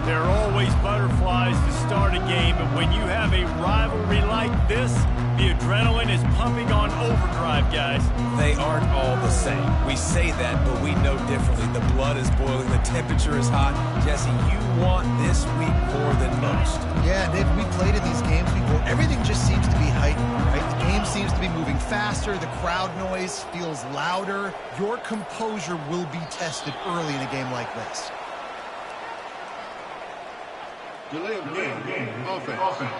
There are always butterflies to start a game, but when you have a rivalry like this, the adrenaline is pumping on overdrive, guys. They aren't all the same. We say that, but we know differently. The blood is boiling. The temperature is hot. Jesse, you want this week more than most. Yeah, Dave, we played in these games before. Everything just seems to be heightened, right? The game seems to be moving faster. The crowd noise feels louder. Your composure will be tested early in a game like this. Delay of game. Offense.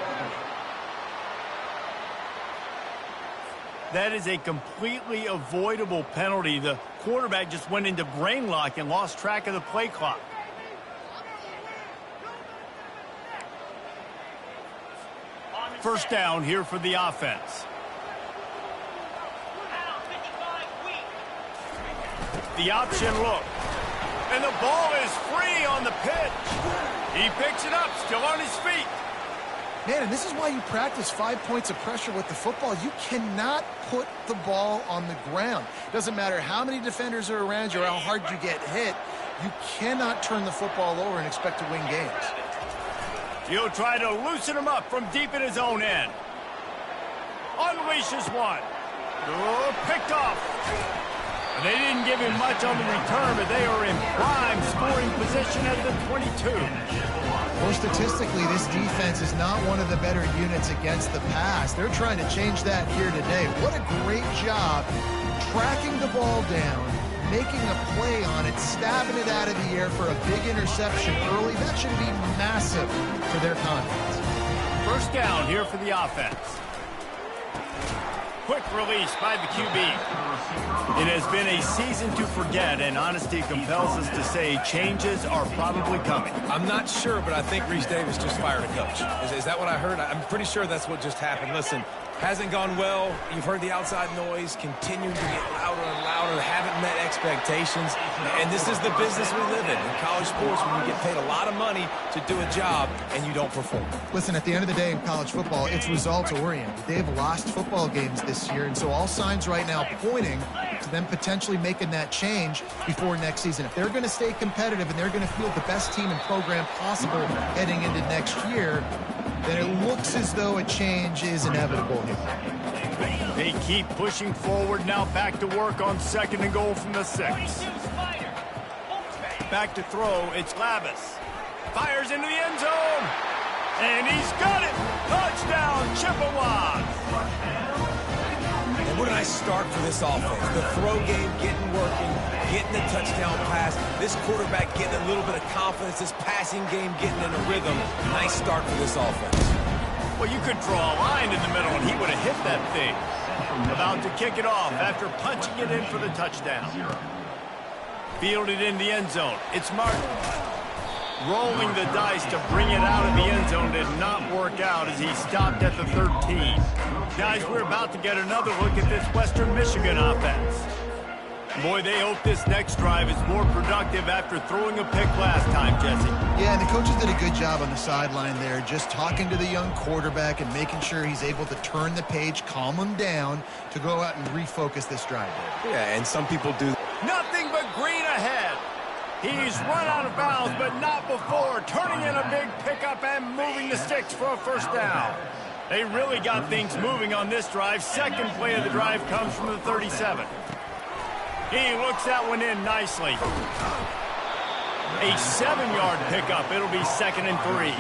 That is a completely avoidable penalty. The quarterback just went into brain lock and lost track of the play clock. First down here for the offense. The option look. And the ball is free on the pitch. He picks it up, still on his feet. Man, and this is why you practice 5 points of pressure with the football. You cannot put the ball on the ground. Doesn't matter how many defenders are around you or how hard you get hit. You cannot turn the football over and expect to win games. He'll try to loosen him up from deep in his own end. Unleashes one. Oh, picked off. They didn't give him much on the return, but they are in prime scoring position at the 22. Well, statistically, this defense is not one of the better units against the pass. They're trying to change that here today. What a great job tracking the ball down, making a play on it, stabbing it out of the air for a big interception early. That should be massive for their confidence. First down here for the offense. Quick release by the QB. It has been a season to forget, and honesty compels us to say changes are probably coming. I'm not sure, but I think Reese Davis just fired a coach. Is that what I heard? I'm pretty sure that's what just happened. Listen, hasn't gone well. You've heard the outside noise, continuing to get louder and louder, haven't met expectations. And this is the business we live in college sports, when you get paid a lot of money to do a job and you don't perform. Listen, at the end of the day in college football, it's results-oriented. They've lost football games this year, and so all signs right now pointing to them potentially making that change before next season. If they're going to stay competitive and they're going to field the best team and program possible heading into next year, then it looks as though a change is inevitable here. They keep pushing forward now, back to work on 2nd and goal from the 6. Back to throw, it's Labus. Fires into the end zone. And he's got it. Touchdown, Chippewa. And what a nice start for this offense. The throw game getting working, getting the touchdown pass. This quarterback getting a little bit of confidence. This passing game getting in a rhythm. Nice start for this offense. Well, you could draw a line in the middle, and he would have hit that thing. About to kick it off after punching it in for the touchdown. Fielded in the end zone. It's Martin. Rolling the dice to bring it out of the end zone did not work out as he stopped at the 13. Guys, we're about to get another look at this Western Michigan offense. Boy, they hope this next drive is more productive after throwing a pick last time, Jesse. Yeah, and the coaches did a good job on the sideline there, just talking to the young quarterback and making sure he's able to turn the page, calm him down to go out and refocus this drive. Yeah, and some people do. Nothing but green ahead. He's run out of bounds, but not before turning in a big pickup and moving the sticks for a first down. They really got things moving on this drive. Second play of the drive comes from the 37. He looks that one in nicely. A 7-yard pickup. It'll be 2nd and 3.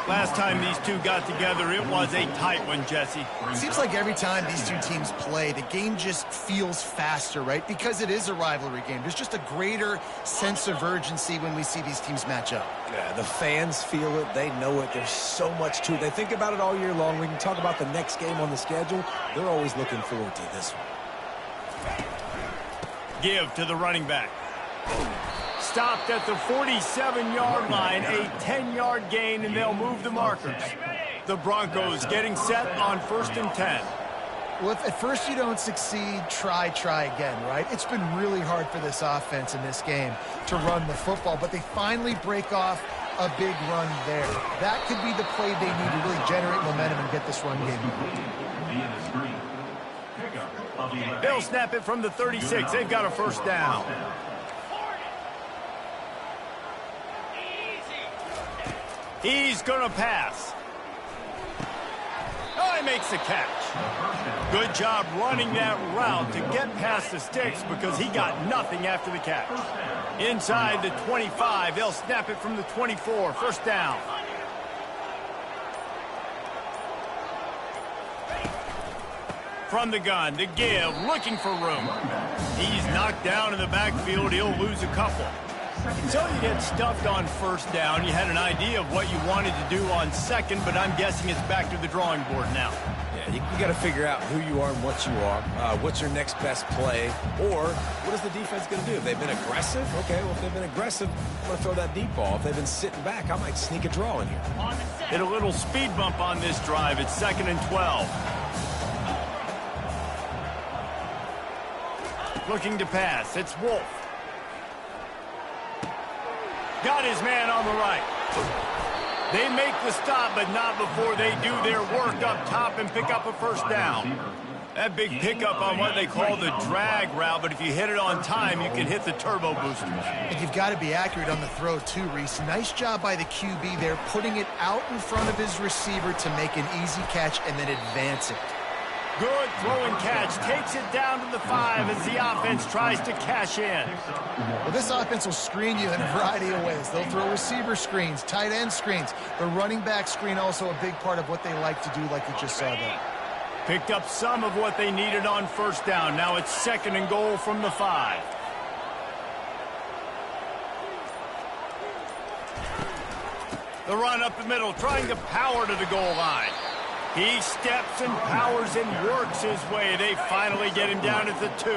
Last time these two got together, it was a tight one, Jesse. It seems like every time these two teams play, the game just feels faster, right? Because it is a rivalry game. There's just a greater sense of urgency when we see these teams match up. Yeah, the fans feel it. They know it. There's so much to it. They think about it all year long. We can talk about the next game on the schedule. They're always looking forward to this one. Give to the running back. Stopped at the 47-yard line, a 10-yard gain, and they'll move the markers. The Broncos getting set on 1st and 10. Well, if at first you don't succeed, try again, right? It's been really hard for this offense in this game to run the football, but they finally break off a big run there. That could be the play they need to really generate momentum and get this run game. They'll snap it from the 36. They've got a first down. He's going to pass. Oh, he makes the catch. Good job running that route to get past the sticks because he got nothing after the catch. Inside the 25, they'll snap it from the 24. First down. From the gun, to give, looking for room. He's knocked down in the backfield. He'll lose a couple. Until you get stuffed on first down, you had an idea of what you wanted to do on second, but I'm guessing it's back to the drawing board now. Yeah, you got to figure out who you are and what you are. What's your next best play? Or what is the defense going to do? If they've been aggressive, okay, well, if they've been aggressive, I'm going to throw that deep ball. If they've been sitting back, I might sneak a draw in here. Hit a little speed bump on this drive. It's 2nd and 12. Looking to pass. It's Wolf. Got his man on the right. They make the stop, but not before they do their work up top and pick up a first down. That big pickup on what they call the drag route, but if you hit it on time, you can hit the turbo boosters. And you've got to be accurate on the throw, too, Reese. Nice job by the QB there, putting it out in front of his receiver to make an easy catch and then advance it. Good throwing catch. Takes it down to the 5 as the offense tries to cash in. Well, this offense will screen you in a variety of ways. They'll throw receiver screens, tight end screens. The running back screen also a big part of what they like to do, like you just saw there. Picked up some of what they needed on first down. Now it's 2nd and goal from the 5. The run up the middle, trying to power to the goal line. He steps and powers and works his way. They finally get him down at the 2.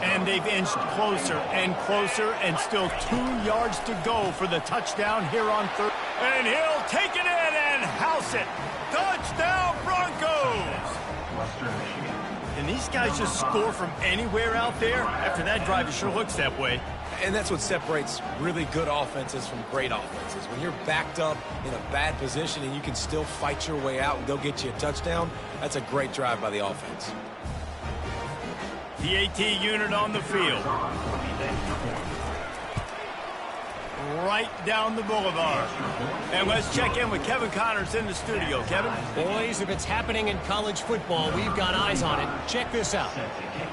And they've inched closer and closer, and still 2 yards to go for the touchdown here on 3rd. And he'll take it in and house it. Touchdown, Broncos! And these guys just score from anywhere out there? After that drive, it sure looks that way. And that's what separates really good offenses from great offenses. When you're backed up in a bad position and you can still fight your way out and go get you a touchdown, that's a great drive by the offense. The AT unit on the field. Right down the boulevard. And let's check in with Kevin Connors in the studio. Kevin? Boys, if it's happening in college football, we've got eyes on it. Check this out.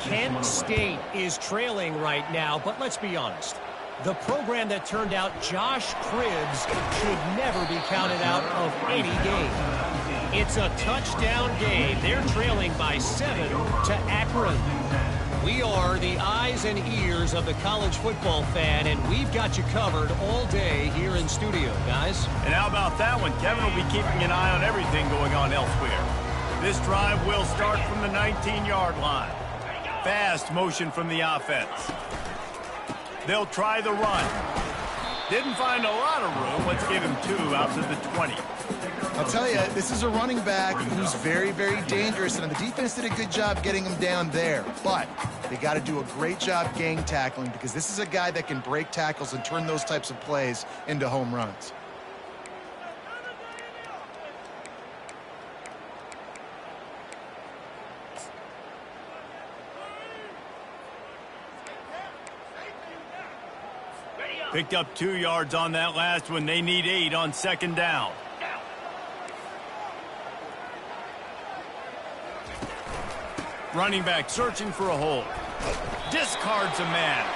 Kent State is trailing right now, but let's be honest. The program that turned out Josh Cribbs should never be counted out of any game. It's a touchdown game. They're trailing by 7 to Akron. We are the eyes and ears of the college football fan, and we've got you covered all day here in studio, guys. And how about that one? Kevin will be keeping an eye on everything going on elsewhere. This drive will start from the 19-yard line. Fast motion from the offense. They'll try the run. Didn't find a lot of room. Let's give him 2 out to the 20. I'll tell you, this is a running back who's very, very dangerous, and the defense did a good job getting him down there. But they got to do a great job gang tackling because this is a guy that can break tackles and turn those types of plays into home runs. Picked up 2 yards on that last one. They need 8 on 2nd down. Running back searching for a hole. Discards a man.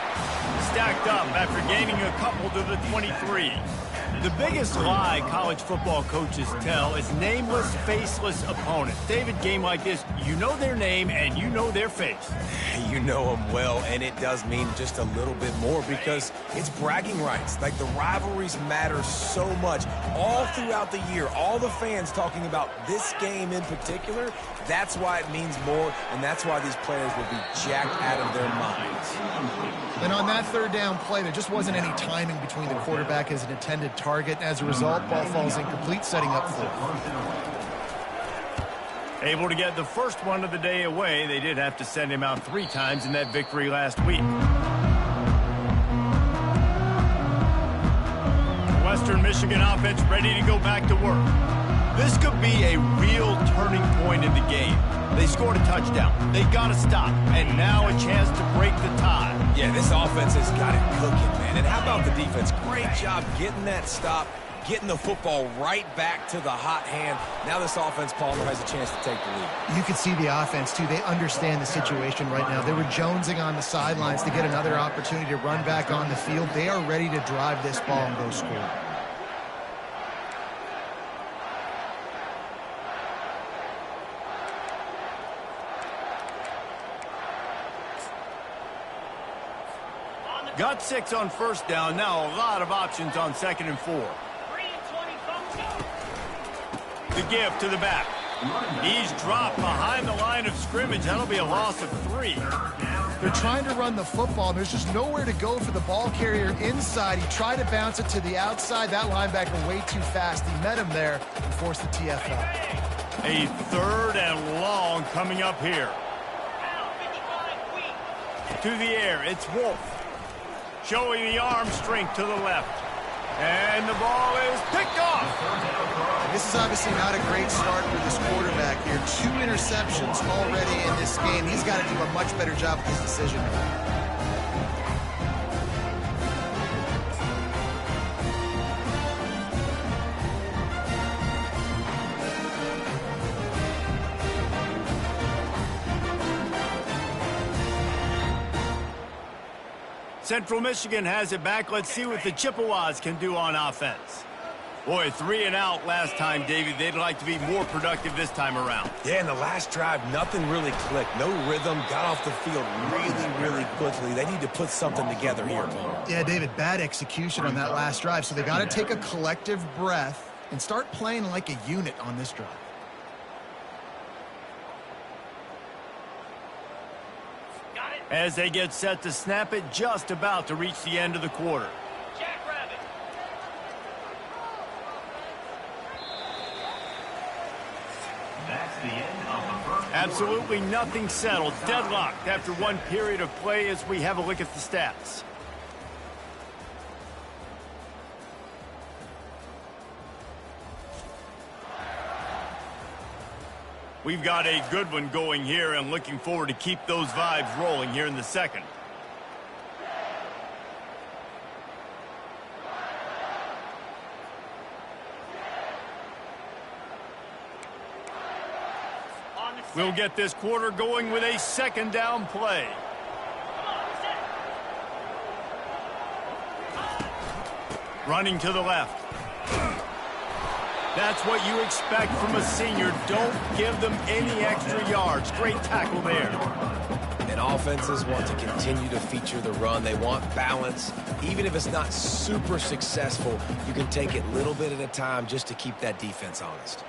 Stacked up after gaining a couple to the 23. The biggest lie college football coaches tell is nameless, faceless opponents. David, game like this, you know their name and you know their face. You know them well, and it does mean just a little bit more because it's bragging rights. Like, the rivalries matter so much all throughout the year. All the fans talking about this game in particular, that's why it means more, and that's why these players will be jacked out of their minds. And on that 3rd down play, there just wasn't any timing between the quarterback and his intended target. And as a result, ball falls incomplete, setting up 4th. Able to get the first one of the day away. They did have to send him out 3 times in that victory last week. Western Michigan offense ready to go back to work. This could be a real turning point in the game. They scored a touchdown. They got to stop. And now a chance to break the tie. Yeah, this offense has got it cooking, man. And how about the defense? Great job getting that stop, getting the football right back to the hot hand. Now this offense, Palmer, has a chance to take the lead. You can see the offense, too. They understand the situation right now. They were jonesing on the sidelines to get another opportunity to run back on the field. They are ready to drive this ball and go score. Got 6 on first down. Now a lot of options on 2nd and 4. The give to the back. He's dropped behind the line of scrimmage. That'll be a loss of 3. They're trying to run the football, and there's just nowhere to go for the ball carrier inside. He tried to bounce it to the outside. That linebacker way too fast. He met him there and forced the TFL. A 3rd and long coming up here. To the air, it's Wolf. Showing the arm strength to the left. And the ball is picked off. This is obviously not a great start for this quarterback here. 2 interceptions already in this game. He's got to do a much better job with his decision. Central Michigan has it back. Let's see what the Chippewas can do on offense. Boy, 3 and out last time, Davey. They'd like to be more productive this time around. Yeah, in the last drive, nothing really clicked. No rhythm, got off the field really quickly. They need to put something together here, Palmer. Yeah, David, bad execution on that last drive. So they got to take a collective breath and start playing like a unit on this drive. As they get set to snap it, just about to reach the end of the quarter. Absolutely nothing settled. Deadlocked after 1 period of play as we have a look at the stats. We've got a good one going here and looking forward to keep those vibes rolling here in the 2nd. We'll get this quarter going with a 2nd down play. Running to the left. That's what you expect from a senior. Don't give them any extra yards. Great tackle there. And offenses want to continue to feature the run. They want balance. Even if it's not super successful, you can take it little bit at a time just to keep that defense honest.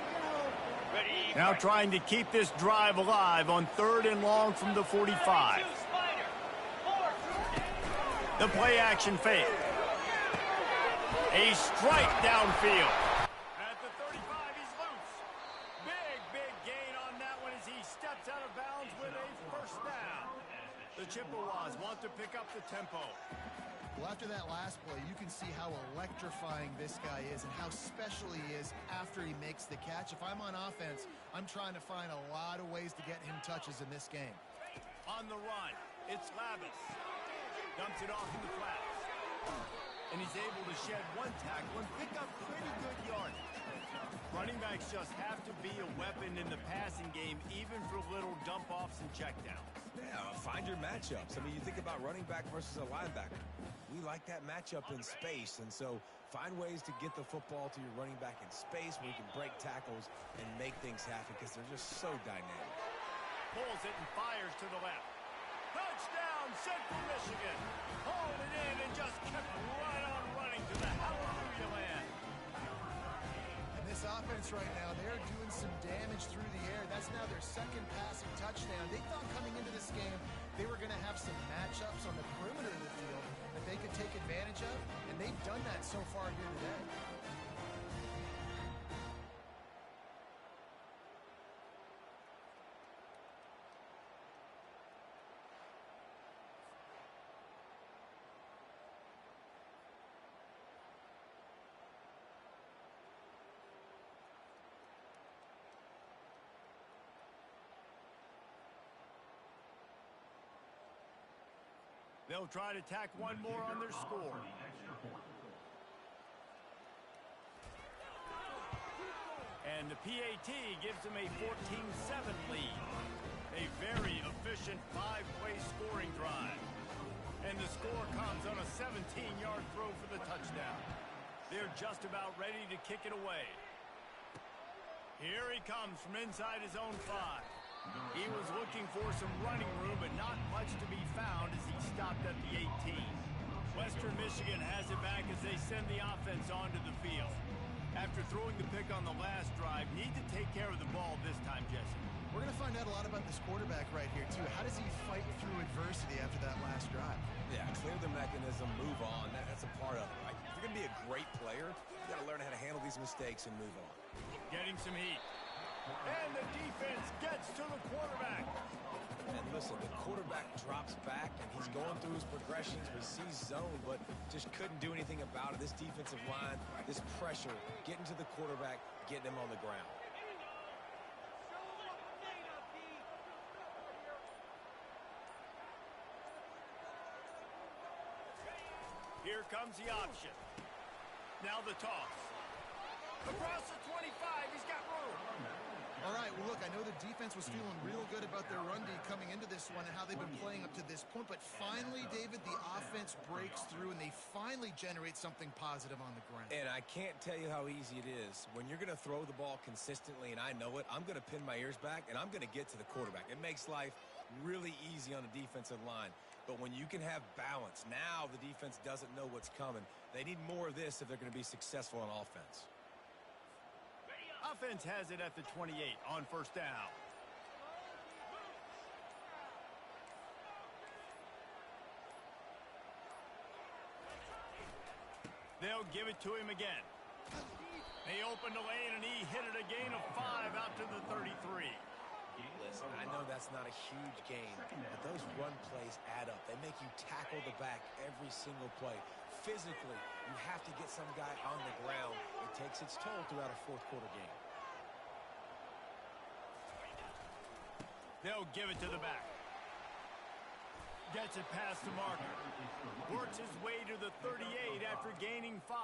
Now trying to keep this drive alive on 3rd and long from the 45. The play action fake. A strike downfield. At the 35, he's loose. Big gain on that one as he steps out of bounds with a 1st down. The Chippewas want to pick up the tempo. Well, after that last play, you can see how electrifying this guy is and how special he is after he makes the catch. If I'm on offense, I'm trying to find a lot of ways to get him touches in this game. On the run, it's Labus. Dumps it off in the flats. And he's able to shed 1 tackle and pick up pretty good yardage. Running backs just have to be a weapon in the passing game, even for little dump-offs and checkdowns. Yeah, find your matchups. I mean, you think about running back versus a linebacker. We like that matchup in space, and so find ways to get the football to your running back in space where you can break tackles and make things happen because they're just so dynamic. Pulls it and fires to the left. Touchdown, Central Michigan. Hauled it in and just kept right on running to the hallelujah land. And this offense right now, they're doing some damage through the air. That's now their 2nd passing touchdown. They thought coming into this game they were going to have some matchups on the perimeter of the field that they could take advantage of, and they've done that so far here today. They'll try to tack 1 more on their score. And the PAT gives them a 14-7 lead. A very efficient 5-play scoring drive. And the score comes on a 17-yard throw for the touchdown. They're just about ready to kick it away. Here he comes from inside his own 5. He was looking for some running room, but not much to be found as he stopped at the 18. Western Michigan has it back as they send the offense onto the field. After throwing the pick on the last drive, need to take care of the ball this time, Jesse. We're going to find out a lot about this quarterback right here, too. How does he fight through adversity after that last drive? Yeah, clear the mechanism, move on. That's a part of it, right? If you're going to be a great player, you got to learn how to handle these mistakes and move on. Getting some heat. And the defense gets to the quarterback. And listen, the quarterback drops back, and he's going through his progressions. We see zone, but just couldn't do anything about it. This defensive line, this pressure, getting to the quarterback, getting him on the ground. Here comes the option. Now the toss. Across the 25, he's got room. All right, well, look, I know the defense was feeling real good about their run D coming into this one and how they've been playing up to this point, but finally, David, the offense breaks through and they finally generate something positive on the ground. And I can't tell you how easy it is. When you're going to throw the ball consistently, and I know it, I'm going to pin my ears back, and I'm going to get to the quarterback. It makes life really easy on the defensive line. But when you can have balance, now the defense doesn't know what's coming. They need more of this if they're going to be successful on offense. Offense has it at the 28 on first down. They'll give it to him again. They opened the lane and he hit it a gain of 5 out to the 33. Listen, I know that's not a huge gain, but those run plays add up. They make you tackle the back every single play. Physically, you have to get some guy on the ground. It takes its toll throughout a fourth-quarter game. They'll give it to the back. Gets it past the marker. Works his way to the 38 after gaining 5.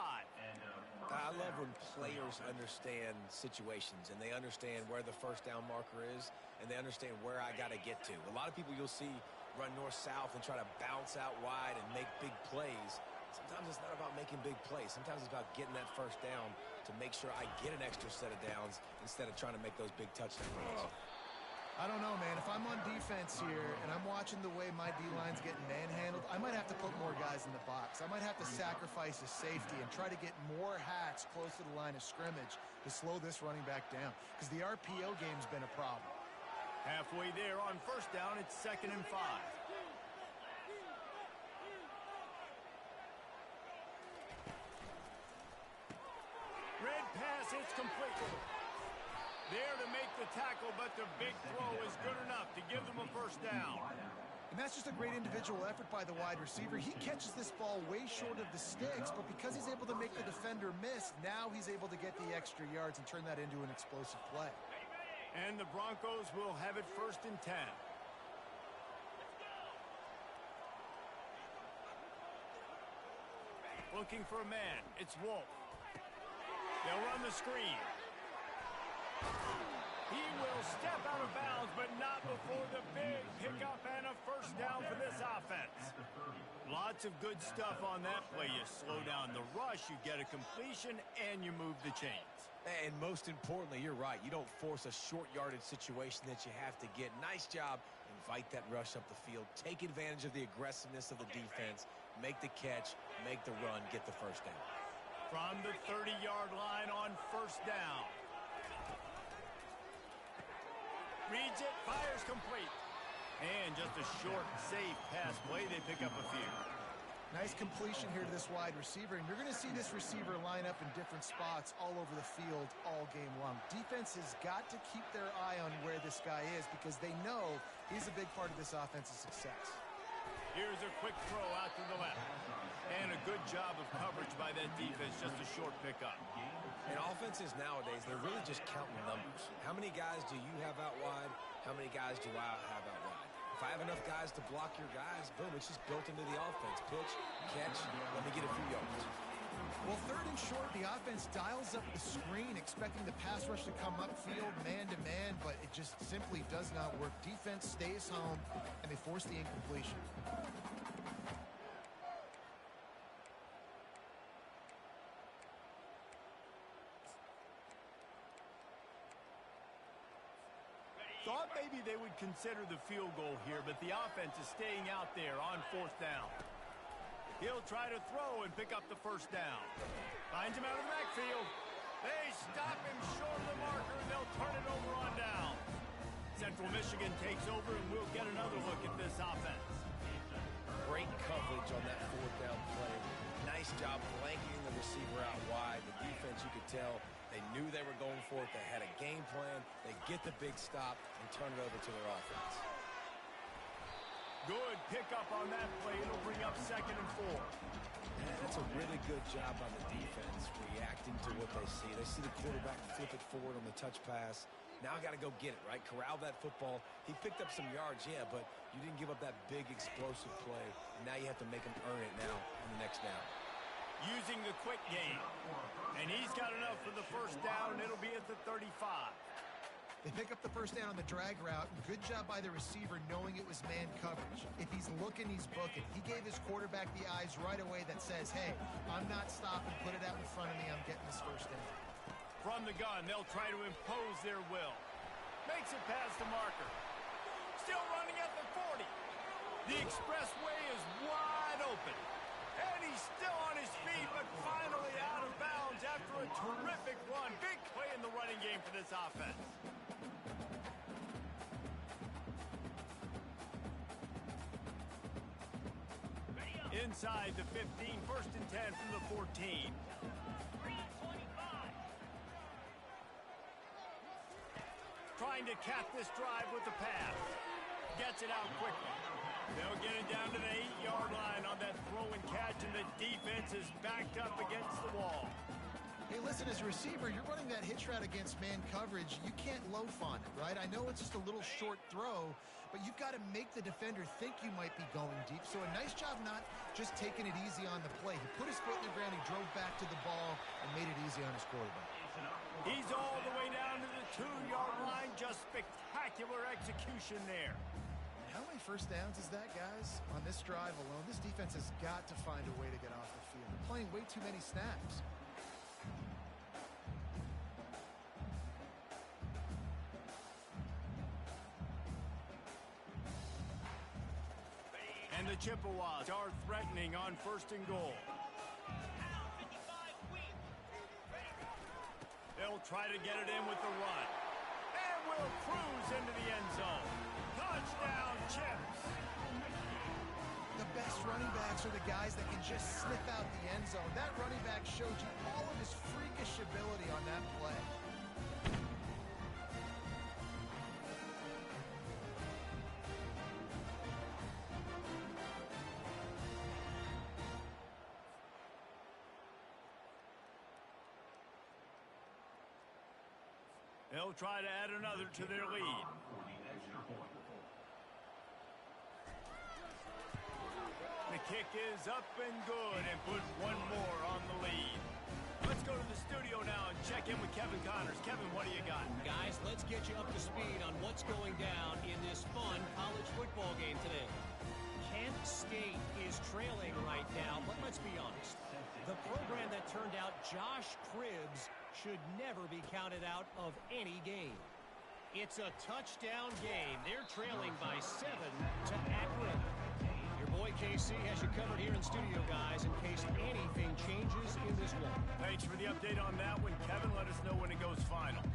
I love when players understand situations and they understand where the first down marker is and they understand where I got to get to. A lot of people you'll see run north-south and try to bounce out wide and make big plays. Sometimes it's not about making big plays. Sometimes it's about getting that first down to make sure I get an extra set of downs instead of trying to make those big touchdown runs. I don't know, man. If I'm on defense here and I'm watching the way my D-line's getting manhandled, I might have to put more guys in the box. I might have to sacrifice a safety and try to get more hacks close to the line of scrimmage to slow this running back down because the RPO game's been a problem. Halfway there on first down, it's 2nd and 5. Red pass, it's complete. There to make the tackle, but the big throw is good enough to give them a first down. And that's just a great individual effort by the wide receiver. He catches this ball way short of the sticks, but because he's able to make the defender miss, now he's able to get the extra yards and turn that into an explosive play. And the Broncos will have it 1st and 10. Looking for a man. It's Wolf. They'll run the screen. He will step out of bounds, but not before the big pickup and a first down for this offense. Lots of good stuff on that play. You slow down the rush, you get a completion, and you move the chains. And most importantly, you're right. You don't force a short yardage situation that you have to get. Nice job. Invite that rush up the field. Take advantage of the aggressiveness of the defense. Make the catch, make the run, get the first down. From the 30-yard line on first down. Reads it, fires complete. And just a short, safe pass play. They pick up a few. Nice completion here to this wide receiver, and you're going to see this receiver line up in different spots all over the field all game long. Defense has got to keep their eye on where this guy is because they know he's a big part of this offense's success. Here's a quick throw out to the left. And a good job of coverage by that defense, just a short pickup. And offenses nowadays, they're really just counting numbers. How many guys do you have out wide? How many guys do I have out wide? If I have enough guys to block your guys, boom, it's just built into the offense. Pitch, catch, let me get a few yards. Well, third and short, the offense dials up the screen, expecting the pass rush to come upfield man-to-man, but it just simply does not work. Defense stays home, and they force the incompletion. Thought maybe they would consider the field goal here, but the offense is staying out there on fourth down. He'll try to throw and pick up the first down. Finds him out of the backfield. They stop him short of the marker, and they'll turn it over on down. Central Michigan takes over, and we'll get another look at this offense. Great coverage on that fourth down play. Nice job blanketing the receiver out wide. The defense, you could tell, they knew they were going for it. They had a game plan. They get the big stop and turn it over to their offense. Good pickup on that play. It'll bring up 2nd and 4. That's a really good job by the defense reacting to what they see. They see the quarterback flip it forward on the touch pass. Now I got to go get it, right? Corral that football. He picked up some yards, yeah, but you didn't give up that big explosive play. And now you have to make him earn it now on the next down. Using the quick game. And he's got enough for the first down. It'll be at the 35. They pick up the first down on the drag route. Good job by the receiver knowing it was man coverage. If he's looking, he's booking. He gave his quarterback the eyes right away that says, hey, I'm not stopping. Put it out in front of me. I'm getting this first down. From the gun, they'll try to impose their will. Makes it past the marker. Still running at the 40. The expressway is wide open. And he's still on his feet, but finally out of bounds after a terrific run. Big play in the running game for this offense. Inside the 15, 1st and 10 from the 14. Trying to cap this drive with the pass. Gets it out quickly. They'll get it down to the 8-yard line on that throw and catch, and the defense is backed up against the wall. Hey, listen, as a receiver, you're running that hitch route against man coverage. You can't loaf on it, right? I know it's just a little short throw, but you've got to make the defender think you might be going deep. So a nice job not just taking it easy on the play. He put his foot in the ground, he drove back to the ball, and made it easy on his quarterback. He's all the way down to the 2-yard line. Just spectacular execution there. How many first downs is that, guys? On this drive alone, this defense has got to find a way to get off the field. They're playing way too many snaps. And the Chippewas are threatening on 1st and goal. They'll try to get it in with the run. And will cruise into the end zone. Touchdown, Chips. The best running backs are the guys that can just slip out the end zone. That running back showed you all of his freakish ability on that play. They'll try to add another to their lead. The kick is up and good, and put one more on the lead. Let's go to the studio now and check in with Kevin Connors. Kevin, what do you got? Guys, let's get you up to speed on what's going down in this fun college football game today. Kent State is trailing right now, but let's be honest. The program that turned out Josh Cribbs should never be counted out of any game. It's a touchdown game. They're trailing by 7 to Akron. Your boy KC has you covered here in studio, guys, in case anything changes in this one. Thanks for the update on that one, Kevin. Let us know when it goes final.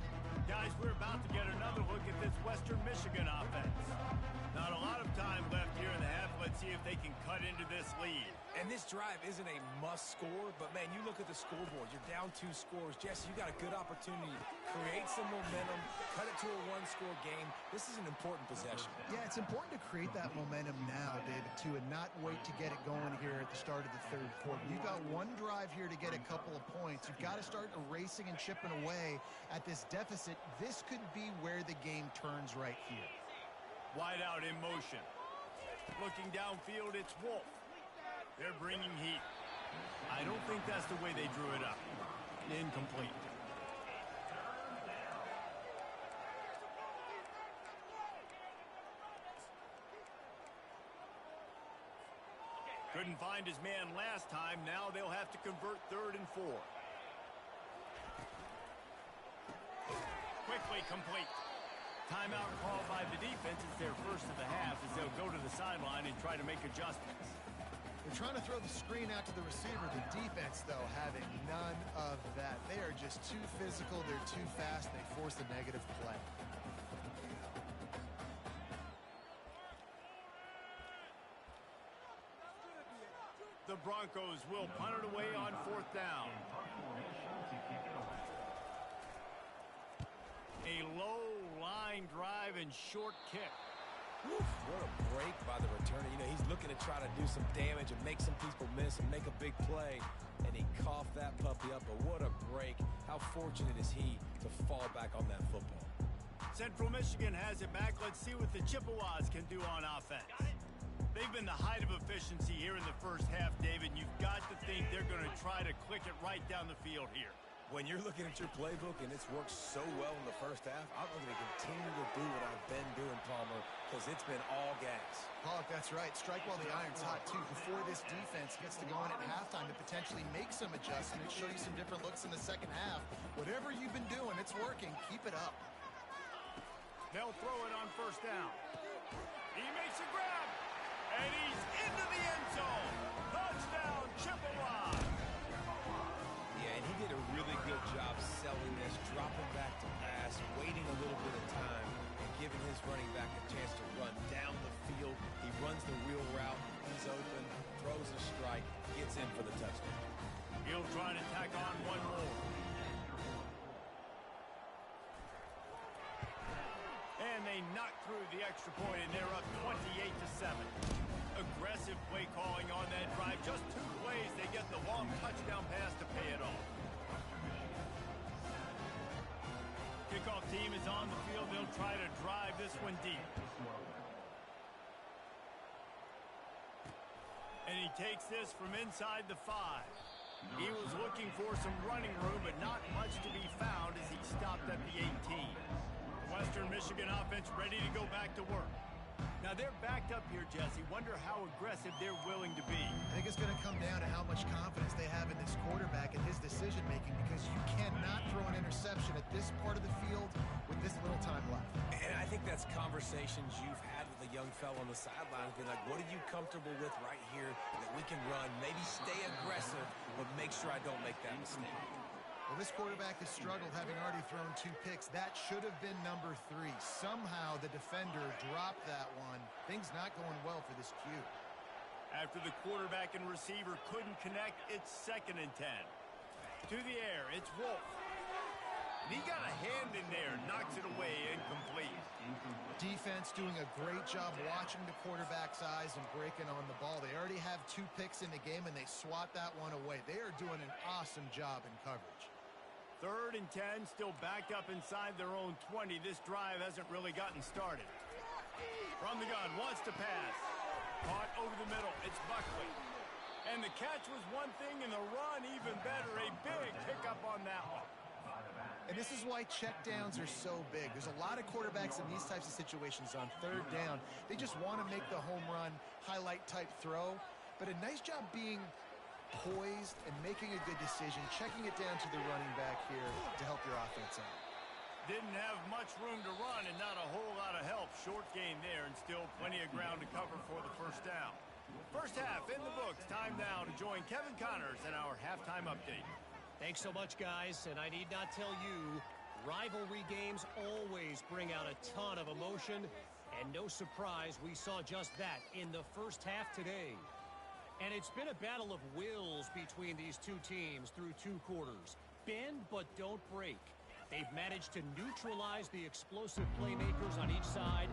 Guys, we're about to get another look at this Western Michigan offense. Not a lot of time left here in the half. Let's see if they can cut into this lead. And this drive isn't a must score, but man, you look at the scoreboard. You're down 2 scores. Jesse, you got a good opportunity to create some momentum, cut it to a 1-score game. This is an important possession. Yeah, it's important to create that momentum now, David, too, and not wait to get it going here at the start of the 3rd quarter. You've got one drive here to get a couple of points. You've got to start erasing and chipping away at this deficit. This could be where the game turns right here. Wide out in motion. Looking downfield, it's Wolf. They're bringing heat. I don't think that's the way they drew it up. Incomplete. Couldn't find his man last time. Now they'll have to convert 3rd and 4. Quickly complete. Timeout called by the defense. It's their first of the half as they'll go to the sideline and try to make adjustments. They're trying to throw the screen out to the receiver. The defense, though, having none of that. They are just too physical. They're too fast. They force the negative play. The Broncos will punt it away on 4th down. A low line drive and short kick. Whew, what a break by the returner. You know, he's looking to try to do some damage and make some people miss and make a big play. And he coughed that puppy up, but what a break. How fortunate is he to fall back on that football. Central Michigan has it back. Let's see what the Chippewas can do on offense. They've been the height of efficiency here in the first half, David, and you've got to think they're going to try to click it right down the field here. When you're looking at your playbook and it's worked so well in the first half, I'm going to continue to do what I've been doing, Palmer, because it's been all gas. Pollock, that's right. Strike while the iron's hot, too. Before this defense gets to go in at halftime to potentially make some adjustments, show you some different looks in the second half. Whatever you've been doing, it's working. Keep it up. They'll throw it on 1st down. He makes a grab, and he's into the end zone. Touchdown, Chippewas. Yeah, and he did a really good job selling this, dropping back to pass, waiting a little bit of time, and giving his running back a chance to run down the field. He runs the wheel route. He's open, throws a strike, gets in for the touchdown. He'll try to tack on one more. And they knock through the extra point, and they're up 28-7. Aggressive play calling on that drive. Just 2 plays, they get the long touchdown pass to pay it off. Kickoff team is on the field. They'll try to drive this one deep. And he takes this from inside the 5. He was looking for some running room, but not much to be found as he stopped at the 18. Western Michigan offense ready to go back to work. Now they're backed up here, Jesse. Wonder how aggressive they're willing to be. I think it's going to come down to how much confidence they have in this quarterback and his decision-making, because you cannot throw an interception at this part of the field with this little time left. And I think that's conversations you've had with a young fellow on the sideline. Be like, what are you comfortable with right here that we can run? Maybe stay aggressive, but make sure I don't make that mistake. Well, this quarterback has struggled, having already thrown 2 picks. That should have been number 3. Somehow the defender dropped that one. Things not going well for this Q. After the quarterback and receiver couldn't connect, it's 2nd and 10. To the air, it's Wolf. And he got a hand in there, knocks it away, incomplete. Defense doing a great job watching the quarterback's eyes and breaking on the ball. They already have 2 picks in the game, and they swat that one away. They are doing an awesome job in coverage. 3rd and 10, still backed up inside their own 20. This drive hasn't really gotten started. From the gun, wants to pass. Caught over the middle, it's Buckley. And the catch was one thing, and the run even better. A big pickup on that one. And this is why checkdowns are so big. There's a lot of quarterbacks in these types of situations on 3rd down. They just want to make the home run, highlight-type throw. But a nice job being poised and making a good decision, checking it down to the running back here to help your offense out. Didn't have much room to run and not a whole lot of help. Short gain there and still plenty of ground to cover for the 1st down. First half in the books. Time now to join Kevin Connors in our halftime update. Thanks so much, guys, and I need not tell you, rivalry games always bring out a ton of emotion, and no surprise, we saw just that in the first half today. And it's been a battle of wills between these 2 teams through 2 quarters. Bend but don't break. They've managed to neutralize the explosive playmakers on each side.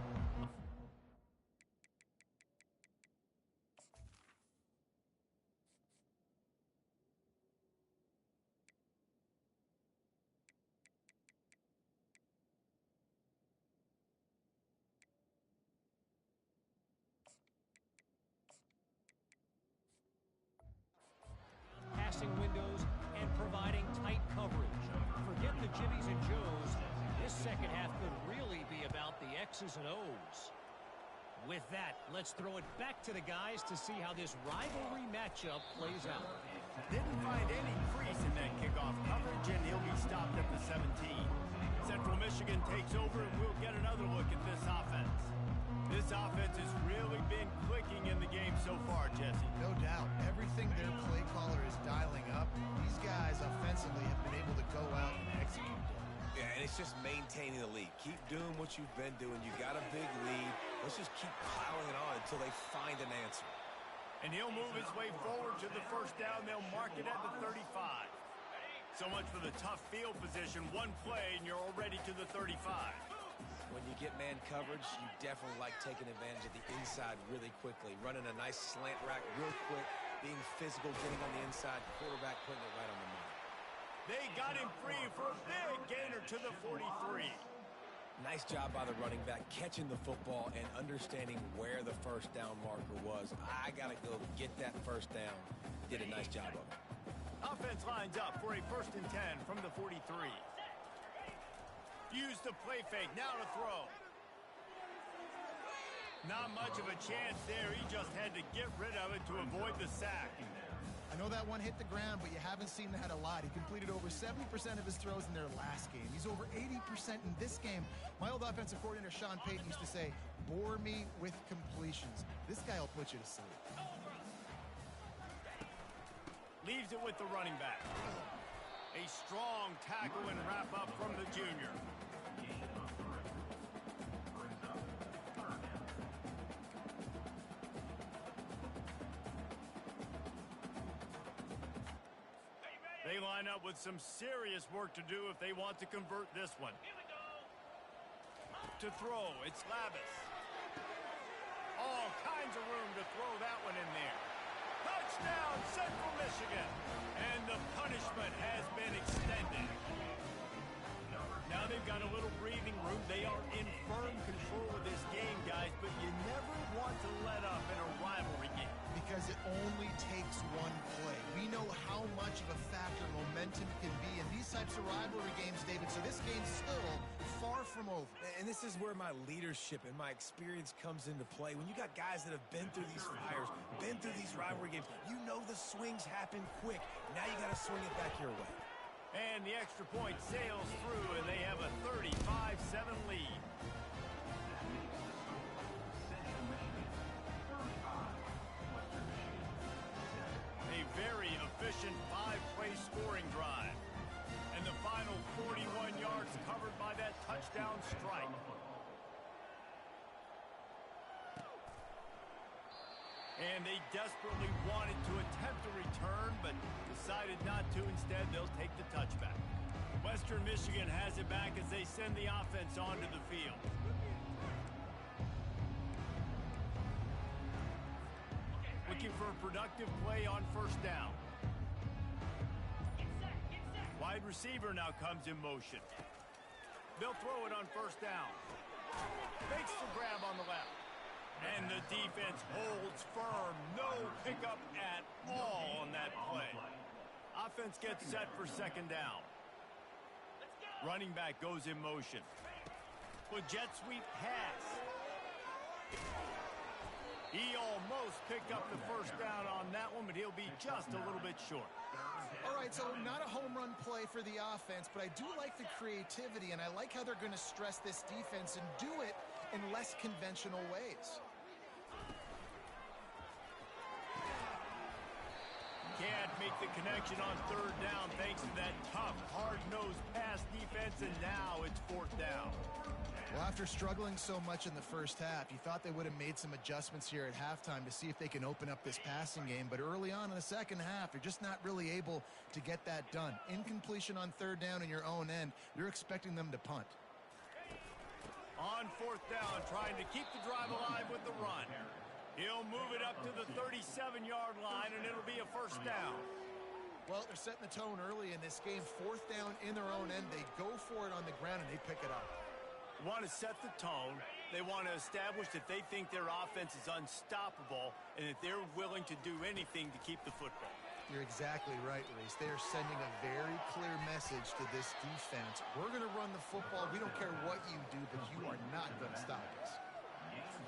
X's and O's. With that, let's throw it back to the guys to see how this rivalry matchup plays out. Didn't find any crease in that kickoff coverage, and he'll be stopped at the 17. Central Michigan takes over, and we'll get another look at this offense. This offense has really been clicking in the game so far, Jesse. No doubt. Everything their play caller is dialing up, these guys offensively have been able to go out and execute. Yeah, and it's just maintaining the lead. Keep doing what you've been doing. You got a big lead. Let's just keep piling it on until they find an answer. And he'll move his way forward to the first down. They'll mark it at the 35. So much for the tough field position. One play, and you're already to the 35. When you get man coverage, you definitely like taking advantage of the inside really quickly. Running a nice slant rack real quick, being physical, getting on the inside, quarterback putting it right on the money. They got him free for a big gainer to the 43. Nice job by the running back, catching the football and understanding where the first down marker was. I got to go get that first down. Did a nice job of it. Offense lines up for a 1st and 10 from the 43. Use the play fake, now to throw. Not much of a chance there. He just had to get rid of it to avoid the sack. I know that one hit the ground, but you haven't seen that a lot. He completed over 70% of his throws in their last game. He's over 80% in this game. My old offensive coordinator, Sean Payton, used to say, bore me with completions. This guy will put you to sleep. Leaves it with the running back. A strong tackle and wrap up from the junior. They line up with some serious work to do if they want to convert this one. To throw, it's Lavis. All kinds of room to throw that one in there. Touchdown, Central Michigan. And the punishment has been extended. Now they've got a little breathing room. They are in firm control of this game, guys, but you never want to let up in a rivalry game. Because it only takes one play. We know how much of a factor momentum can be in these types of rivalry games, David, so this game's still far from over. And this is where my leadership and my experience comes into play. When you got guys that have been through these fires, been through these rivalry games, you know the swings happen quick. Now you got to swing it back your way. And the extra point sails through, and they have a 35-7 lead. A very efficient 5-play scoring drive. And the final 41 yards covered by that touchdown strike. And they desperately wanted to attempt a return, but decided not to. Instead, they'll take the touchback. Western Michigan has it back as they send the offense onto the field. Looking for a productive play on first down. Wide receiver now comes in motion. They'll throw it on first down. Fakes the grab on the left. And the defense holds firm. No pickup at all on that play. Offense gets set for second down. Running back goes in motion. With jet sweep pass. He almost picked up the first down on that one, but he'll be just a little bit short. All right, so not a home run play for the offense, but I do like the creativity, and I like how they're going to stress this defense and do it in less conventional ways. Can't make the connection on third down thanks to that tough, hard-nosed pass defense, and now it's fourth down. Well, after struggling so much in the first half, you thought they would have made some adjustments here at halftime to see if they can open up this passing game. But early on in the second half, they're just not really able to get that done. Incompletion on third down in your own end, you're expecting them to punt. On fourth down, trying to keep the drive alive with the run. He'll move it up to the 37-yard line, and it'll be a first down. Well, they're setting the tone early in this game. Fourth down in their own end. They go for it on the ground, and they pick it up. They want to set the tone. They want to establish that they think their offense is unstoppable and that they're willing to do anything to keep the football. You're exactly right, Reese. They are sending a very clear message to this defense. We're going to run the football. We don't care what you do, but you are not going to stop us.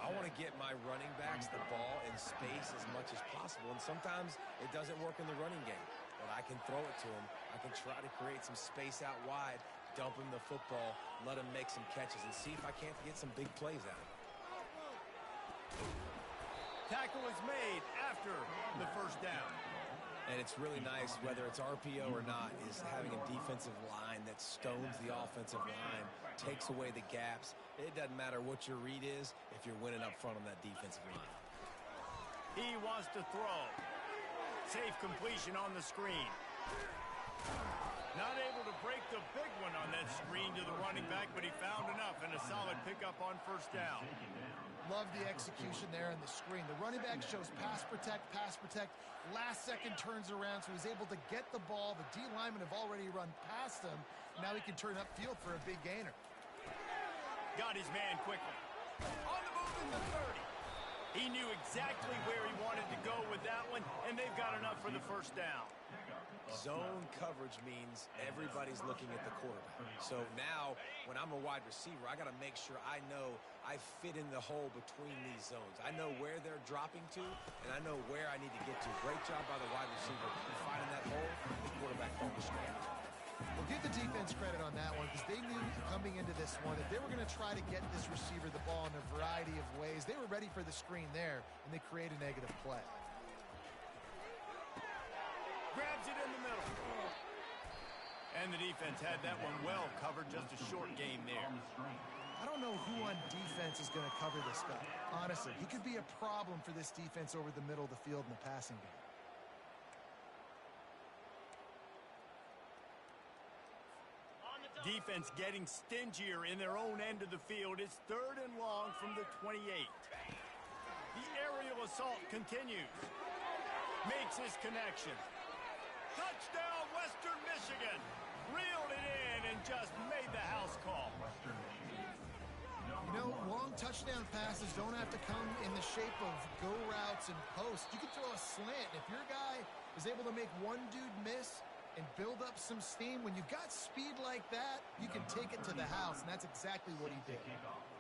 I want to get my running backs the ball in space as much as possible, and sometimes it doesn't work in the running game, but I can throw it to them. I can try to create some space out wide, dump him the football, let him make some catches, and see if I can't get some big plays out of him. Tackle is made after the first down. And it's really nice, whether it's RPO or not, is having a defensive line that stones the offensive line, takes away the gaps. It doesn't matter what your read is if you're winning up front on that defensive line. He wants to throw. Safe completion on the screen. Not able to break the big one on that screen to the running back, but he found enough and a solid pickup on first down. Love the execution there on the screen. The running back shows pass protect, last second turns around, so he's able to get the ball. The D linemen have already run past him. Now he can turn upfield for a big gainer. Got his man quickly. On the move in the 30. He knew exactly where he wanted to go with that one, and they've got enough for the first down. Zone coverage means everybody's looking at the quarterback. So now, when I'm a wide receiver, I got to make sure I know I fit in the hole between these zones. I know where they're dropping to, and I know where I need to get to. Great job by the wide receiver in finding that hole. The quarterback falling straight. Well, give the defense credit on that one because they knew coming into this one that they were going to try to get this receiver the ball in a variety of ways. They were ready for the screen there, and they create a negative play. Grabs it in the middle. And the defense had that one well covered, just a short game there. I don't know who on defense is going to cover this guy. Honestly, he could be a problem for this defense over the middle of the field in the passing game. Defense getting stingier in their own end of the field. It's 3rd and long from the 28. The aerial assault continues. Makes his connection. Touchdown, Western Michigan. Reeled it in and just made the house call. You know, long touchdown passes don't have to come in the shape of go routes and posts. You can throw a slant. If your guy is able to make one dude miss and build up some steam, when you've got speed like that, you can take it to the house, and that's exactly what he did.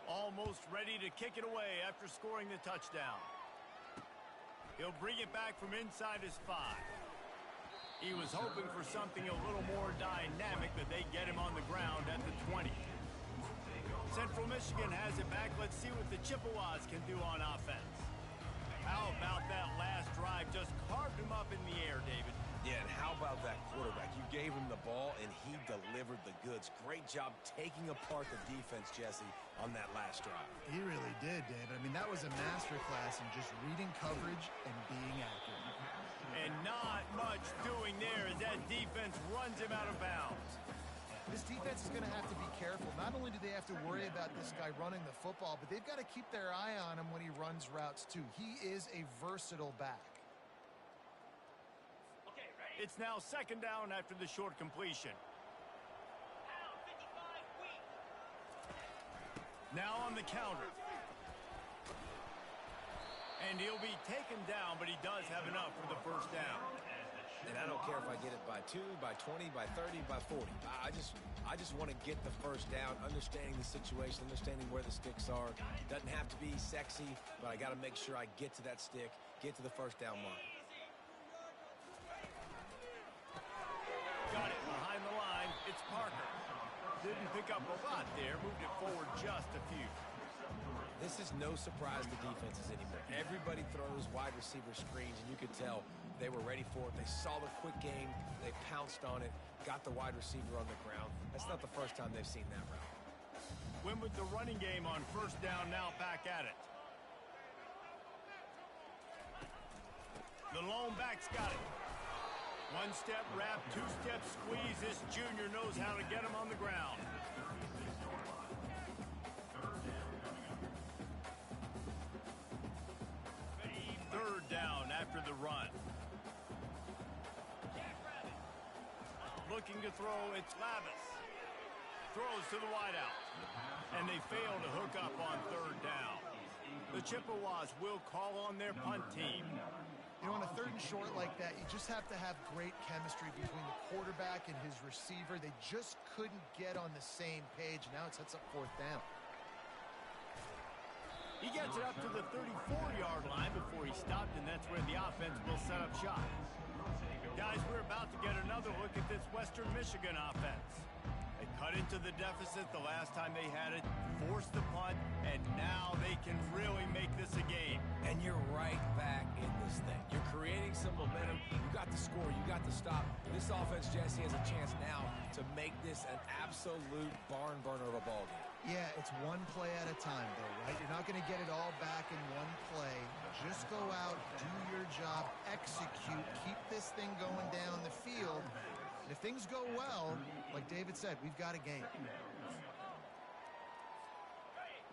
Almost ready to kick it away after scoring the touchdown. He'll bring it back from inside his 5. He was hoping for something a little more dynamic, but they get him on the ground at the 20. Central Michigan has it back. Let's see what the Chippewas can do on offense. How about that last drive? Just carved him up in the air, David. Yeah, and how about that quarterback? You gave him the ball, and he delivered the goods. Great job taking apart the defense, Jesse, on that last drive. He really did, David. I mean, that was a masterclass in just reading coverage and being accurate. And not much doing there as that defense runs him out of bounds. This defense is going to have to be careful. Not only do they have to worry about this guy running the football, but they've got to keep their eye on him when he runs routes, too. He is a versatile back. It's now 2nd down after the short completion. Now on the counter. And he'll be taken down, but he does have enough for the first down. And I don't care if I get it by 2, by 20, by 30, by 40. I just want to get the first down, understanding the situation, understanding where the sticks are. Doesn't have to be sexy, but I got to make sure I get to that stick, get to the first down mark. Got it behind the line. It's Parker. Didn't pick up a lot there. Moved it forward just a few. This is no surprise to defenses anymore. Everybody throws wide receiver screens, and you could tell they were ready for it. They saw the quick game. They pounced on it, got the wide receiver on the ground. That's not the first time they've seen that route. Win with the running game on first down, now back at it. The lone back's got it. 1-step wrap, 2-step squeeze. This junior knows how to get him on the ground. Third down after the run. Looking to throw, it's Lavis. Throws to the wideout. And they fail to hook up on 3rd down. The Chippewas will call on their punt team. You know, on a 3rd and short like that, you just have to have great chemistry between the quarterback and his receiver. They just couldn't get on the same page. Now it sets up 4th down. He gets it up to the 34-yard line before he stopped, and that's where the offense will set up shop. Guys, we're about to get another look at this Western Michigan offense. They cut into the deficit the last time they had it, forced the punt, and now they can really make this a game. And you're right back in this thing. You're creating some momentum. You got the score. You got the stop. This offense, Jesse, has a chance now to make this an absolute barn burner of a ball game. Yeah, it's one play at a time, though, right? You're not going to get it all back in one play. Just go out, do your job, execute, keep this thing going down the field. And if things go well, like David said, we've got a game.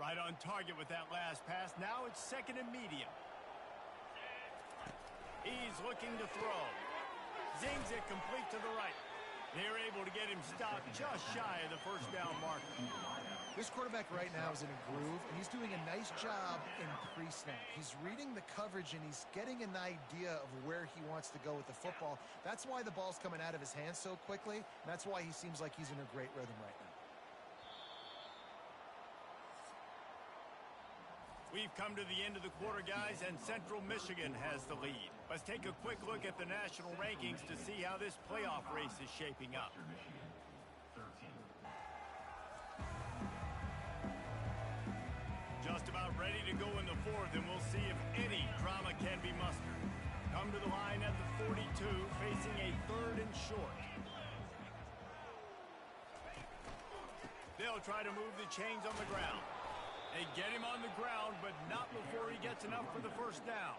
Right on target with that last pass. Now it's 2nd and medium. He's looking to throw. Zings it complete to the right. They're able to get him stopped just shy of the 1st down marker. This quarterback right now is in a groove, and he's doing a nice job in pre-snap. He's reading the coverage, and he's getting an idea of where he wants to go with the football. That's why the ball's coming out of his hands so quickly, and that's why he seems like he's in a great rhythm right now. We've come to the end of the quarter, guys, and Central Michigan has the lead. Let's take a quick look at the national rankings to see how this playoff race is shaping up. Just about ready to go in the 4th, and we'll see if any drama can be mustered. Come to the line at the 42, facing a 3rd and short. They'll try to move the chains on the ground. They get him on the ground, but not before he gets enough for the 1st down.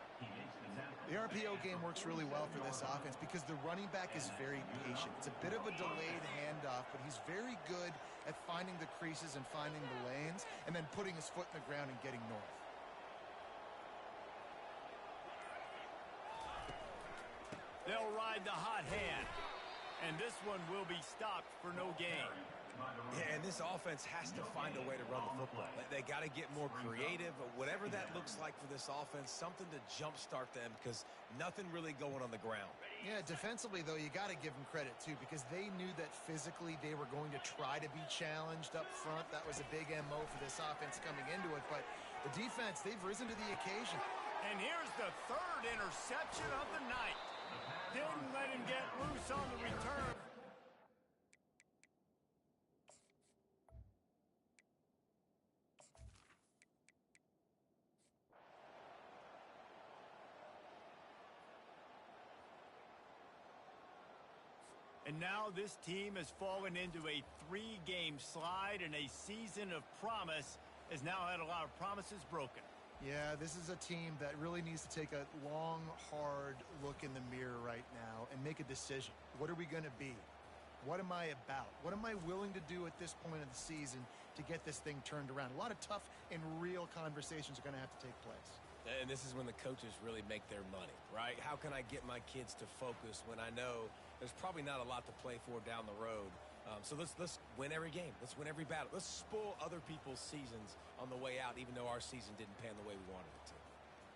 The RPO game works really well for this offense because the running back is very patient. It's a bit of a delayed handoff, but he's very good at finding the creases and finding the lanes and then putting his foot in the ground and getting north. They'll ride the hot hand, and this one will be stopped for no gain. Yeah, and this offense has to find a way to run the football. They got to get more creative, whatever that looks like for this offense, something to jumpstart them because nothing really going on the ground. Yeah, defensively, though, you got to give them credit, too, because they knew that physically they were going to try to be challenged up front. That was a big MO for this offense coming into it, but the defense, they've risen to the occasion. And here's the 3rd interception of the night. Didn't let him get loose on the return. And now this team has fallen into a 3-game slide, and a season of promise has now had a lot of promises broken. Yeah, this is a team that really needs to take a long, hard look in the mirror right now and make a decision. What are we going to be? What am I about? What am I willing to do at this point of the season to get this thing turned around? A lot of tough and real conversations are going to have to take place. And this is when the coaches really make their money, right? How can I get my kids to focus when I know there's probably not a lot to play for down the road? So let's win every game. Let's win every battle. Let's spoil other people's seasons on the way out, even though our season didn't pan the way we wanted it to.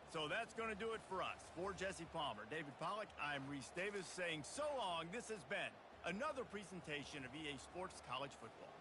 So that's going to do it for us. For Jesse Palmer, David Pollack, I'm Reese Davis saying so long. This has been another presentation of EA Sports College Football.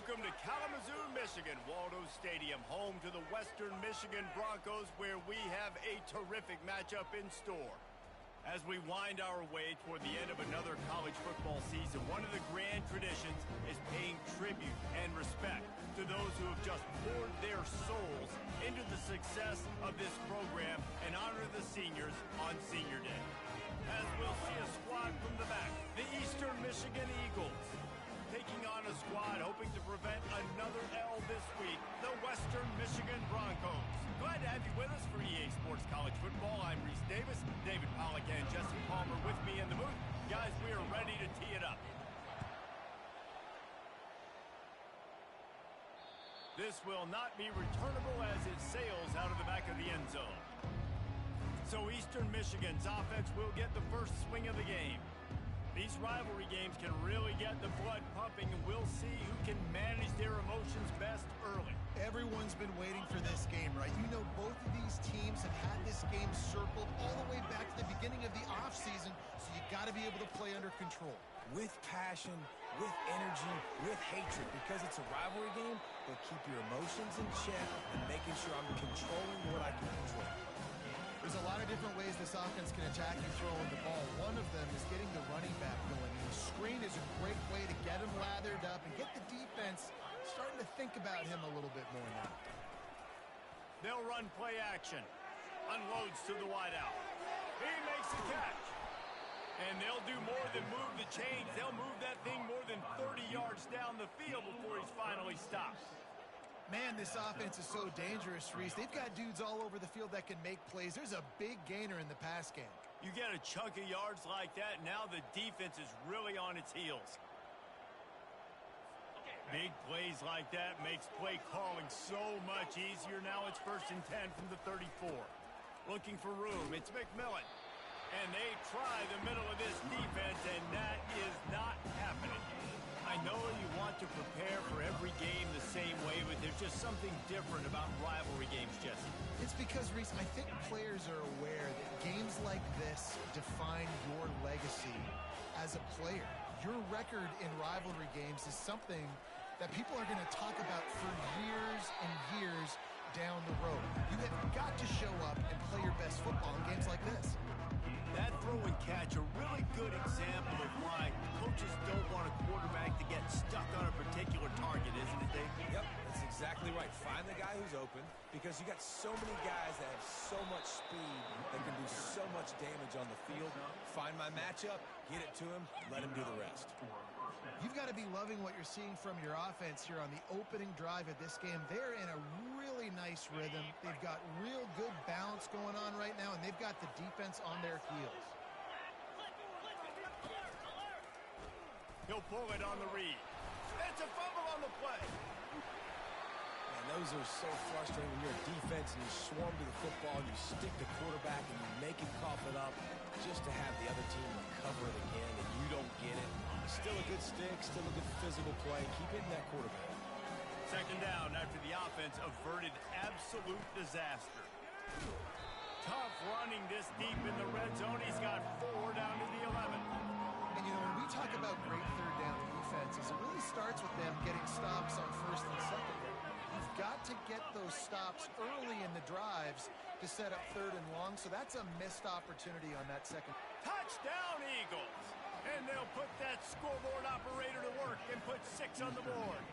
Welcome to Kalamazoo, Michigan, Waldo Stadium, home to the Western Michigan Broncos, where we have a terrific matchup in store. As we wind our way toward the end of another college football season, one of the grand traditions is paying tribute and respect to those who have just poured their souls into the success of this program and honor the seniors on Senior Day. As we'll see a squad from the back, the Eastern Michigan Eagles, taking on a squad hoping to prevent another L this week, the Western Michigan Broncos. Glad to have you with us for EA Sports College Football. I'm Reese Davis, David Pollack and Jesse Palmer with me in the booth. Guys, we are ready to tee it up. This will not be returnable as it sails out of the back of the end zone. So Eastern Michigan's offense will get the first swing of the game. These rivalry games can really get the blood pumping, and we'll see who can manage their emotions best early. Everyone's been waiting for this game, right? You know, both of these teams have had this game circled all the way back to the beginning of the offseason, so you got to be able to play under control. With passion, with energy, with hatred, because it's a rivalry game, but keep your emotions in check and making sure I'm controlling what I can control. There's a lot of different ways this offense can attack you throwing the ball. One of them is getting the running back going. And the screen is a great way to get him lathered up and get the defense starting to think about him a little bit more now. They'll run play action. Unloads to the wideout. He makes the catch. And they'll do more than move the chains. They'll move that thing more than 30 yards down the field before he's finally stopped. Man, this offense is so dangerous, Reese. They've got dudes all over the field that can make plays. There's a big gainer in the pass game. You get a chunk of yards like that, now the defense is really on its heels. Big plays like that makes play calling so much easier. Now it's 1st and 10 from the 34. Looking for room. It's McMillan. And they try the middle of this defense, and that is not happening. I know you want to prepare for every game the same way, but there's just something different about rivalry games, Jesse. It's because, Reese, I think players are aware that games like this define your legacy as a player. Your record in rivalry games is something that people are going to talk about for years and years down the road. You have got to show up and play your best football in games like this. That throw and catch, a really good example of why coaches don't want a quarterback to get stuck on a particular target, isn't it, Dave? Yep, that's exactly right. Find the guy who's open, because you got so many guys that have so much speed that can do so much damage on the field. Find my matchup, get it to him, let him do the rest. You've got to be loving what you're seeing from your offense here on the opening drive of this game. They're in a really nice rhythm. They've got real good balance going on right now, and they've got the defense on their heels. He'll pull it on the read. It's a fumble on the play. Man, those are so frustrating when you're a defense and you swarm to the football and you stick the quarterback and you make him cough it up just to have the other team recover it again and you don't get it. Still a good stick, still a good physical play. Keep hitting that quarterback. 2nd down after the offense averted absolute disaster. Tough running this deep in the red zone. He's got 4 down to the 11. And, you know, when we talk about great 3rd down defenses, it really starts with them getting stops on 1st and 2nd down. You've got to get those stops early in the drives to set up 3rd and long, so that's a missed opportunity on that 2nd. Touchdown, Eagles! And they'll put that scoreboard operator to work and put 6 on the board.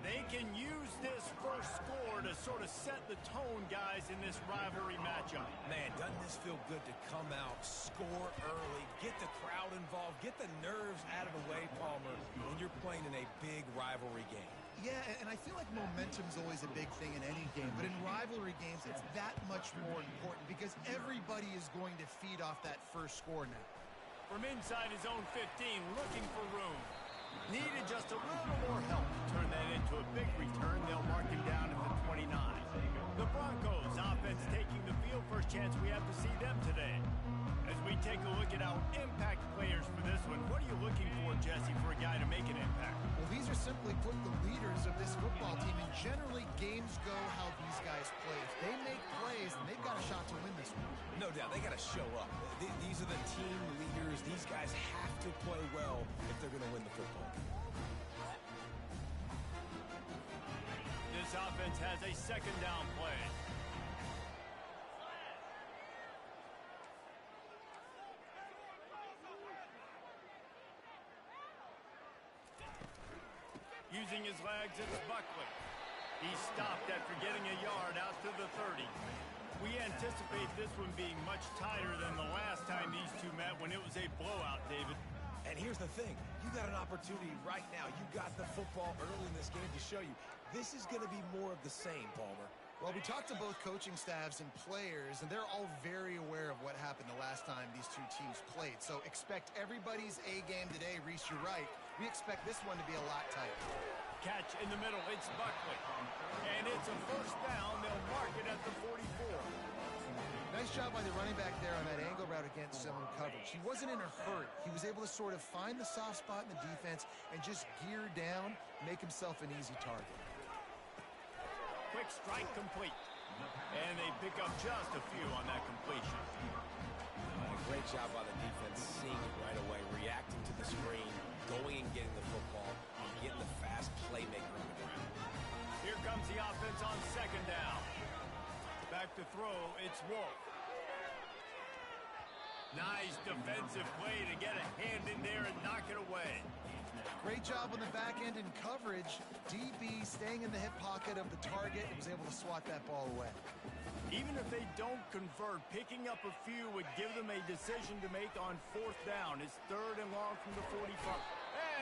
They can use this first score to sort of set the tone, guys, in this rivalry matchup. Man, doesn't this feel good to come out, score early, get the crowd involved, get the nerves out of the way, Palmer, when you're playing in a big rivalry game? Yeah, and I feel like momentum's always a big thing in any game, but in rivalry games, it's that much more important because everybody is going to feed off that first score now. From inside his own 15, looking for room. Needed just a little more help to turn that into a big return. They'll mark him down at the 29. The Broncos offense taking the field. First chance we have to see them today. As we take a look at our impact players for this one, what are you looking for, Jesse, for a guy to make an impact? Well, these are simply put the leaders of this football team, and generally games go how these guys play. If they make plays, then they've got a shot to win this one. No doubt, they got to show up. These are the team leaders. These guys have to play well if they're going to win the football. This offense has a second down play. Using his legs, it's Buckley. He stopped after getting a yard out to the 30. We anticipate this one being much tighter than the last time these two met when it was a blowout, David. And here's the thing. You got an opportunity right now. You got the football early in this game to show you. This is going to be more of the same, Palmer. Well, we talked to both coaching staffs and players, and they're all very aware of what happened the last time these two teams played. So expect everybody's A game today. Reese, you're right. We expect this one to be a lot tighter. Catch in the middle. It's Buckley. And it's a first down. They'll mark it at the 44. Nice job by the running back there on that angle route against zone coverage. He wasn't in a hurry. He was able to sort of find the soft spot in the defense and just gear down, make himself an easy target. Quick strike complete. And they pick up just a few on that completion. Great job by the defense, seeing it right away, reacting to the screen, going and getting the football, and getting the fast playmaker on the ground. Here comes the offense on second down. Back to throw, it's Wolf. Nice defensive play to get a hand in there and knock it away. Great job on the back end in coverage. DB staying in the hip pocket of the target and was able to swat that ball away. Even if they don't convert, picking up a few would give them a decision to make on fourth down. It's third and long from the 45.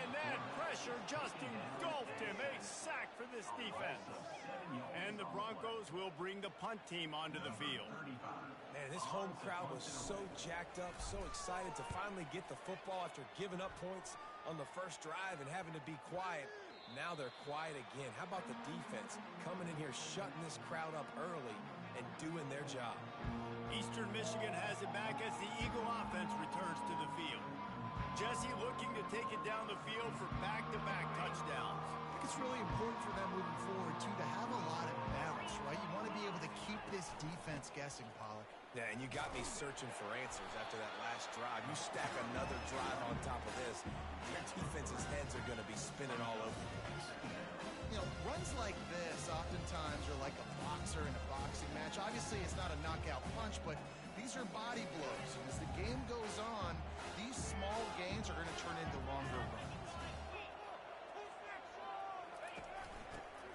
And that pressure just engulfed him. A sack for this defense. And the Broncos will bring the punt team onto the field. Man, this home crowd was so jacked up, so excited to finally get the football after giving up points on the first drive and having to be quiet. Now they're quiet again. How about the defense coming in here, shutting this crowd up early and doing their job? Eastern Michigan has it back as the Eagle offense returns to the field. Jesse looking to take it down the field for back-to-back touchdowns. I think it's really important for them moving forward, too, to have a lot of balance, right? You want to be able to keep this defense guessing, Pollock. Yeah, and you got me searching for answers after that last drive. You stack another drive on top of this, your defense's heads are going to be spinning all over the place. You know, runs like this oftentimes are like a boxer in a boxing match. Obviously, it's not a knockout punch, but these are body blows. And as the game goes on, these small gains are going to turn into longer runs.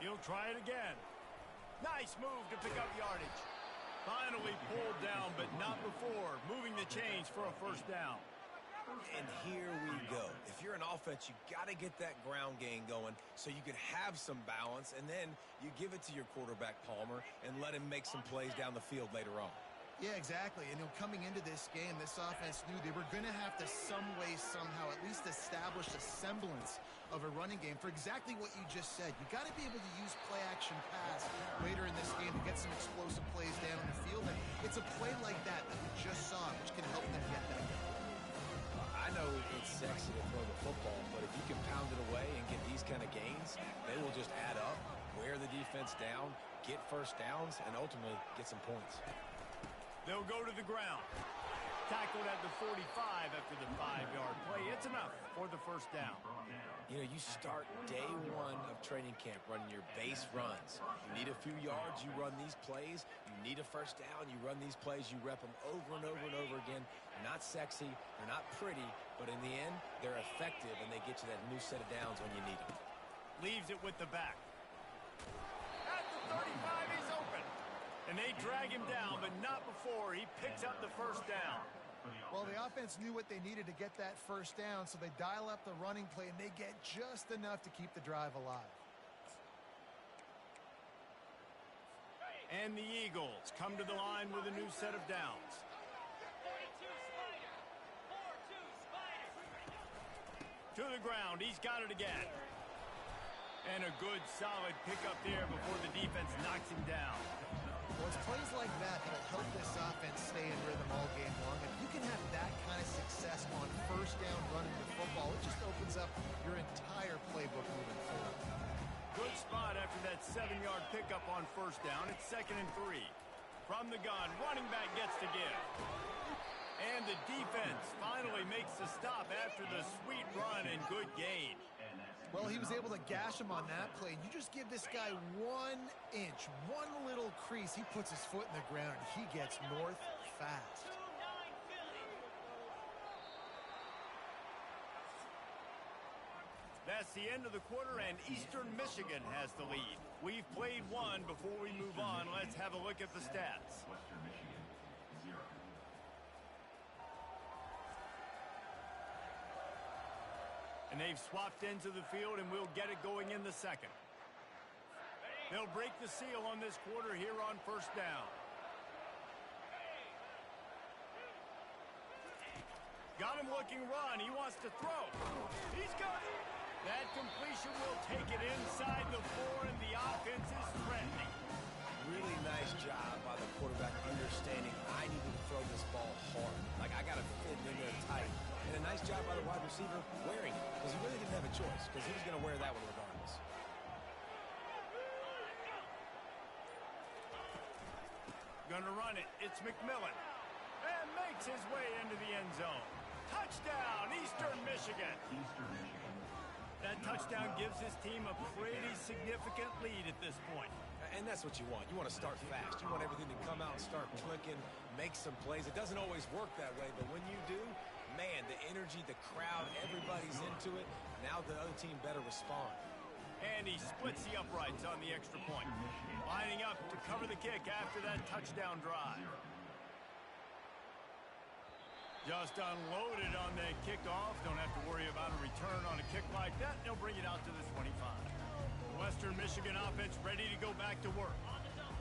He'll try it again. Nice move to pick up yardage. Finally pulled down, but not before. Moving the chains for a first down. And here we go. If you're an offense, you got to get that ground game going so you can have some balance, and then you give it to your quarterback, Palmer, and let him make some plays down the field later on. Yeah, exactly. And coming into this game, this offense knew they were going to have to some way, somehow, at least establish a semblance of a running game for exactly what you just said. You got to be able to use play-action pass later in this game to get some explosive plays down on the field. And it's a play like that we just saw, which can help them get that going. I know it's sexy to throw the football, but if you can pound it away and get these kind of gains, they will just add up, wear the defense down, get first downs, and ultimately get some points. They'll go to the ground. Tackled at the 45 after the 5-yard play. It's enough for the first down. You know, you start day one of training camp running your base runs. You need a few yards, you run these plays. You need a first down, you run these plays. You rep them over and over and over again. They're not sexy, they're not pretty, but in the end, they're effective, and they get you that new set of downs when you need them. Leaves it with the back. At the 35, he's open. And they drag him down, but not before he picks up the first down. Well, the offense knew what they needed to get that first down, so they dial up the running play, and they get just enough to keep the drive alive. And the Eagles come to the line with a new set of downs. To the ground, he's got it again. And a good, solid pickup there before the defense knocks him down. Well, it's plays like that that'll help this offense stay in rhythm all game long. If you can have that kind of success on first down running the football, it just opens up your entire playbook moving forward. Good spot after that 7-yard pickup on first down. It's 2nd and 3. From the gun, running back gets to give. And the defense finally makes the stop after the sweet run and good gain. Well, he was able to gash him on that play. You just give this guy 1 inch, one little crease, he puts his foot in the ground, and he gets north fast. That's the end of the quarter, and Eastern Michigan has the lead. We've played one. Before we move on, let's have a look at the stats. Western Michigan, 0. And they've swapped ends of the field, and we'll get it going in the second. They'll break the seal on this quarter here on first down. Got him looking run. He wants to throw. He's got it. That completion will take it inside the 4, and the offense is threatening. Really nice job by the quarterback understanding I need to throw this ball hard. Like, I got to fit in there tight. And a nice job by the wide receiver wearing it, because he really didn't have a choice, because he was going to wear that one regardless. Gonna run it. It's McMillan. And makes his way into the end zone. Touchdown, Eastern Michigan. Eastern Michigan. That touchdown gives his team a pretty significant lead at this point. And that's what you want. You want to start fast. You want everything to come out and start clicking, make some plays. It doesn't always work that way, but when you do, man, the energy, the crowd, everybody's into it. Now the other team better respond. And he splits the uprights on the extra point. Lining up to cover the kick after that touchdown drive. Just unloaded on the kickoff. Don't have to worry about a return on a kick like that. They'll bring it out to the 25. The Western Michigan offense ready to go back to work.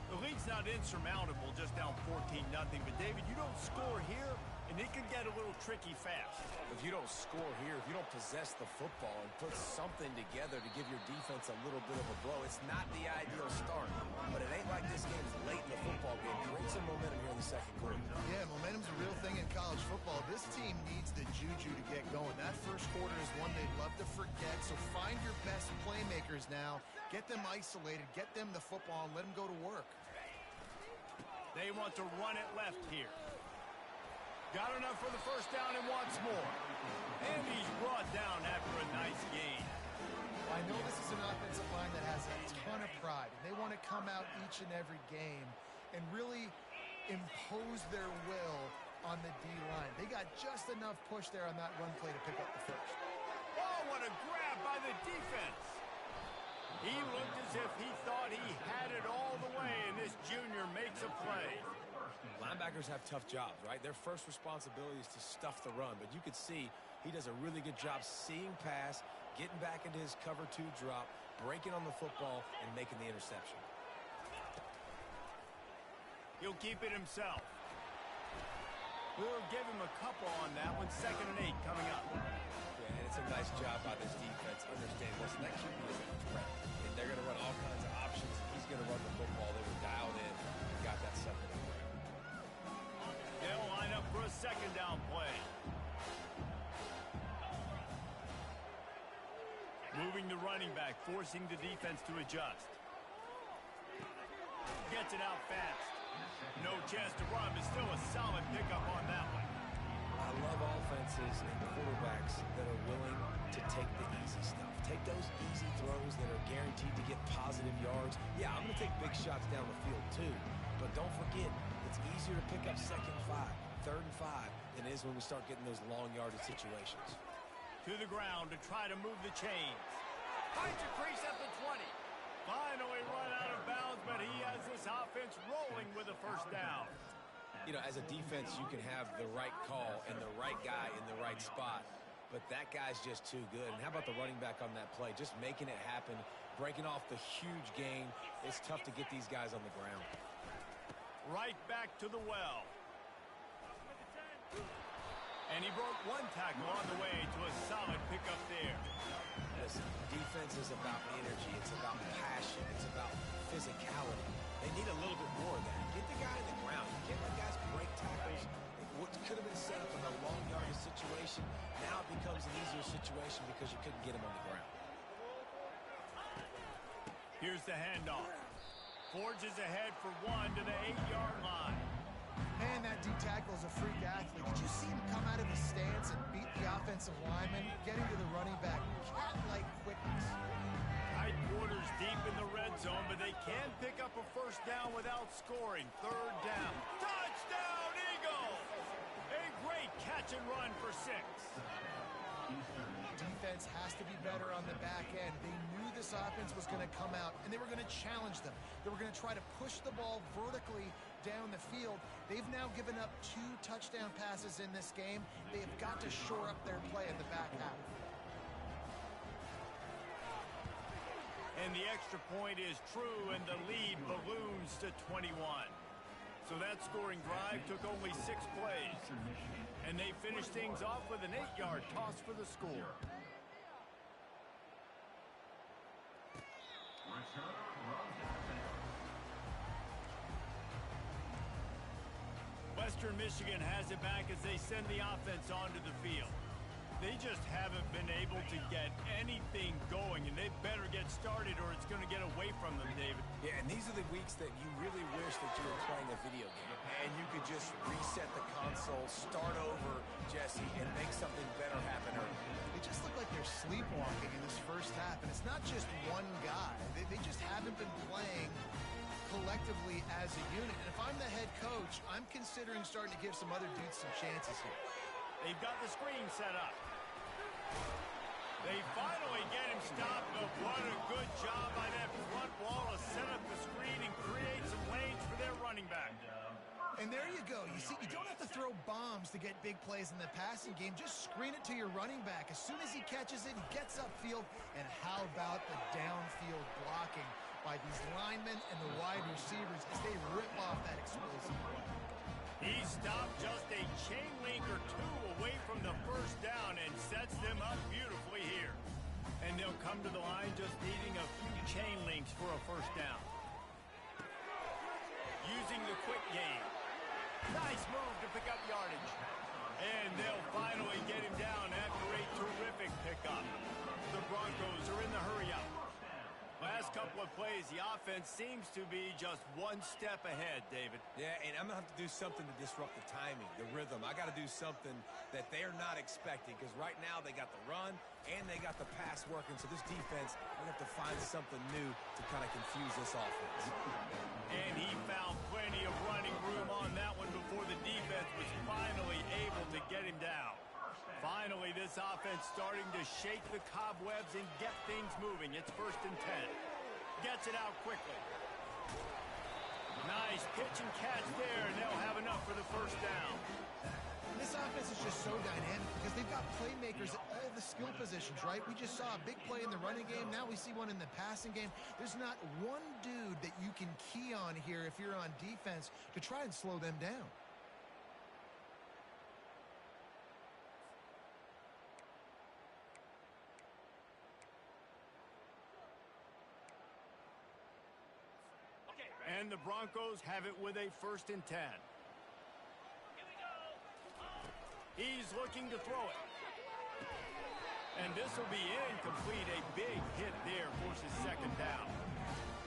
The lead's not insurmountable, just down 14-0. But, David, you don't score here, and it can get a little tricky fast. If you don't score here, if you don't possess the football and put something together to give your defense a little bit of a blow, it's not the ideal start. But it ain't like this game's late in the football game. Create some momentum here in the second quarter. Yeah, momentum's a real thing in college football. This team needs the juju to get going. That first quarter is one they'd love to forget, so find your best playmakers now. Get them isolated, get them the football, and let them go to work. They want to run it left here. Got enough for the first down and wants more. And he's brought down after a nice gain. I know this is an offensive line that has a ton of pride, and they want to come out each and every game and really impose their will on the D-line. They got just enough push there on that run play to pick up the first. Oh, what a grab by the defense. He looked as if he thought he had it all the way, and this junior makes a play. Linebackers have tough jobs, right? Their first responsibility is to stuff the run, but you could see he does a really good job seeing pass, getting back into his cover 2 drop, breaking on the football, and making the interception. He'll keep it himself. We'll give him a couple on that one. 2nd and 8 coming up. Yeah, and it's a nice job by this defense. Understand, listen, that QB is a threat. And they're going to run all kinds of options. He's going to run the football. They were dialed in and got that second and grab. They'll line up for a second down play. Moving the running back, forcing the defense to adjust. Gets it out fast. No chance to run, but still a solid pickup on that one. I love offenses and quarterbacks that are willing to take the easy stuff. Take those easy throws that are guaranteed to get positive yards. Yeah, I'm going to take big shots down the field too. But don't forget, it's easier to pick up 2nd and 5, 3rd and 5 than it is when we start getting those long yardage situations. To the ground to try to move the chains. Finds a crease at the 20. Finally run out of bounds, but he has this offense rolling with a first down. You know, as a defense, you can have the right call and the right guy in the right spot, but that guy's just too good. And how about the running back on that play? Just making it happen, breaking off the huge gain. It's tough to get these guys on the ground. Right back to the well. And he broke one tackle on the way to a solid pickup there. Listen, defense is about energy. It's about passion. It's about physicality. They need a little bit more of that. Get the guy in the ground. You can't let guys break tackles. What could have been set up in a long yardage situation, now it becomes an easier situation because you couldn't get him on the ground. Here's the handoff. Forges ahead for 1 to the 8-yard line. Man, that D tackle is a freak athlete. Did you see him come out of his stance and beat the offensive offensive lineman getting to the running back. Cat-like quickness. Tight quarters deep in the red zone, but they can pick up a first down without scoring. Third down. Touchdown, Eagles! A great catch and run for 6. Defense has to be better on the back end. They knew this offense was going to come out, and they were going to challenge them. They were going to try to push the ball vertically down the field. They've now given up 2 touchdown passes in this game. They have got to shore up their play in the back half. And the extra point is true, and the lead balloons to 21. So that scoring drive took only 6 plays. And they finished things off with an 8-yard toss for the score. Western Michigan has it back as they send the offense onto the field. They just haven't been able to get anything going, and they better get started or it's going to get away from them, David. Yeah, and these are the weeks that you really wish that you were playing a video game and you could just reset the console, start over, Jesse, and make something better happen early. They just look like they're sleepwalking in this first half, and it's not just one guy. They just haven't been playing collectively as a unit. And if I'm the head coach, I'm considering starting to give some other dudes some chances here. They've got the screen set up. They finally get him stopped, but what a good job by that front wall to set up the screen and create some lanes for their running back. And there you go. You see, you don't have to throw bombs to get big plays in the passing game. Just screen it to your running back. As soon as he catches it, he gets upfield. And how about the downfield blocking by these linemen and the wide receivers as they rip off that explosive play. He stopped just a chain link or 2 away from the first down and sets them up beautifully here. And they'll come to the line just needing a few chain links for a first down. Using the quick game. Nice move to pick up yardage. And they'll finally get him down after a terrific pickup. The Broncos are in the hurry-up. Last couple of plays, the offense seems to be just one step ahead, David. Yeah, and I'm going to have to do something to disrupt the timing, the rhythm. I got to do something that they're not expecting because right now they got the run and they got the pass working. So this defense, we're going to have to find something new to kind of confuse this offense. And he found plenty of running room on that one before the defense was finally able to get him down. Finally, this offense starting to shake the cobwebs and get things moving. It's 1st and 10. Gets it out quickly. Nice pitch and catch there, and they'll have enough for the first down. And this offense is just so dynamic because they've got playmakers at all the skill positions, right? We just saw a big play in the running game. Now we see one in the passing game. There's not one dude that you can key on here if you're on defense to try and slow them down. And the Broncos have it with a 1st and 10. He's looking to throw it. And this will be incomplete. A big hit there forces 2nd down.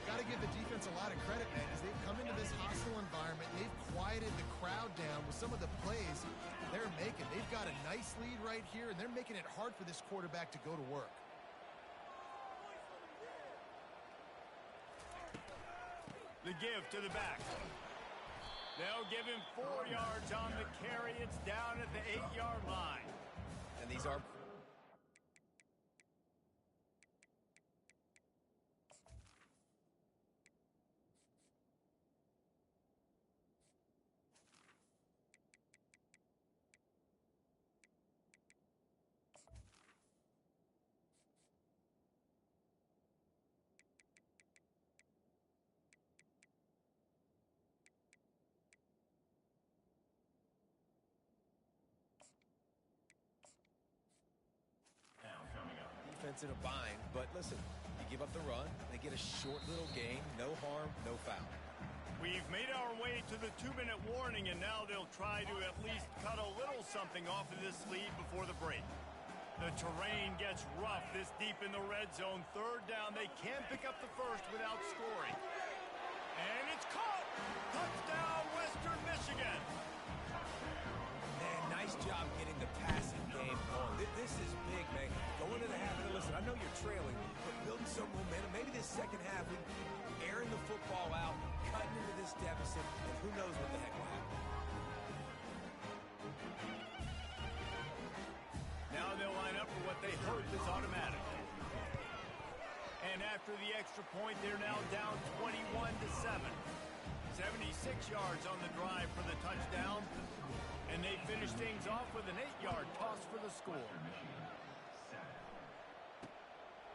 Got to give the defense a lot of credit, man, as they've come into this hostile environment. They've quieted the crowd down with some of the plays they're making. They've got a nice lead right here, and they're making it hard for this quarterback to go to work. The give to the back. They'll give him 4 yards on the carry. It's down at the 8-yard line. And these are... Defense in a bind, but listen, you give up the run, they get a short little gain, no harm, no foul. We've made our way to the 2-minute warning, and now they'll try to at least cut a little something off of this lead before the break. The terrain gets rough this deep in the red zone. 3rd down, they can pick up the first without scoring. And it's caught! Touchdown, Western Michigan! Man, nice job getting the passing game going. This this is big, man. Going to the half, and listen, I know you're trailing, but building some momentum. Maybe this second half, airing the football out, cutting into this deficit, and who knows what the heck will happen. Now they'll line up for what they hope is automatic. And after the extra point, they're now down 21-7. 76 yards on the drive for the touchdown. And they finish things off with an 8-yard toss for the score.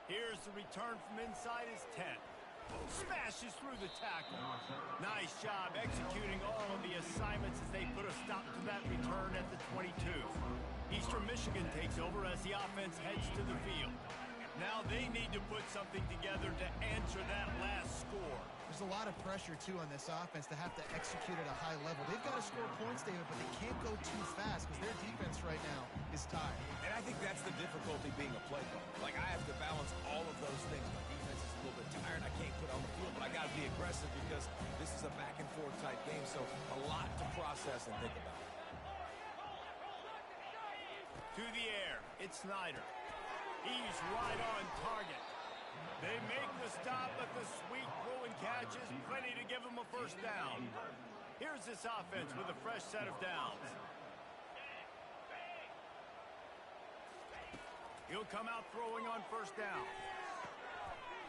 Here's the return from inside his 10. Smashes through the tackle. Nice job executing all of the assignments as they put a stop to that return at the 22. Eastern Michigan takes over as the offense heads to the field. Now they need to put something together to answer that last score. There's a lot of pressure, too, on this offense to have to execute at a high level. They've got to score points, David, but they can't go too fast because their defense right now is tired. And I think that's the difficulty being a play caller. Like, I have to balance all of those things. My defense is a little bit tired. I can't put on the field, but I got to be aggressive because this is a back-and-forth type game, so a lot to process and think about. To the air, it's Snyder. He's right on target. They make the stop, but the sweet throw and catch is plenty to give them a first down. Here's this offense with a fresh set of downs. He'll come out throwing on first down.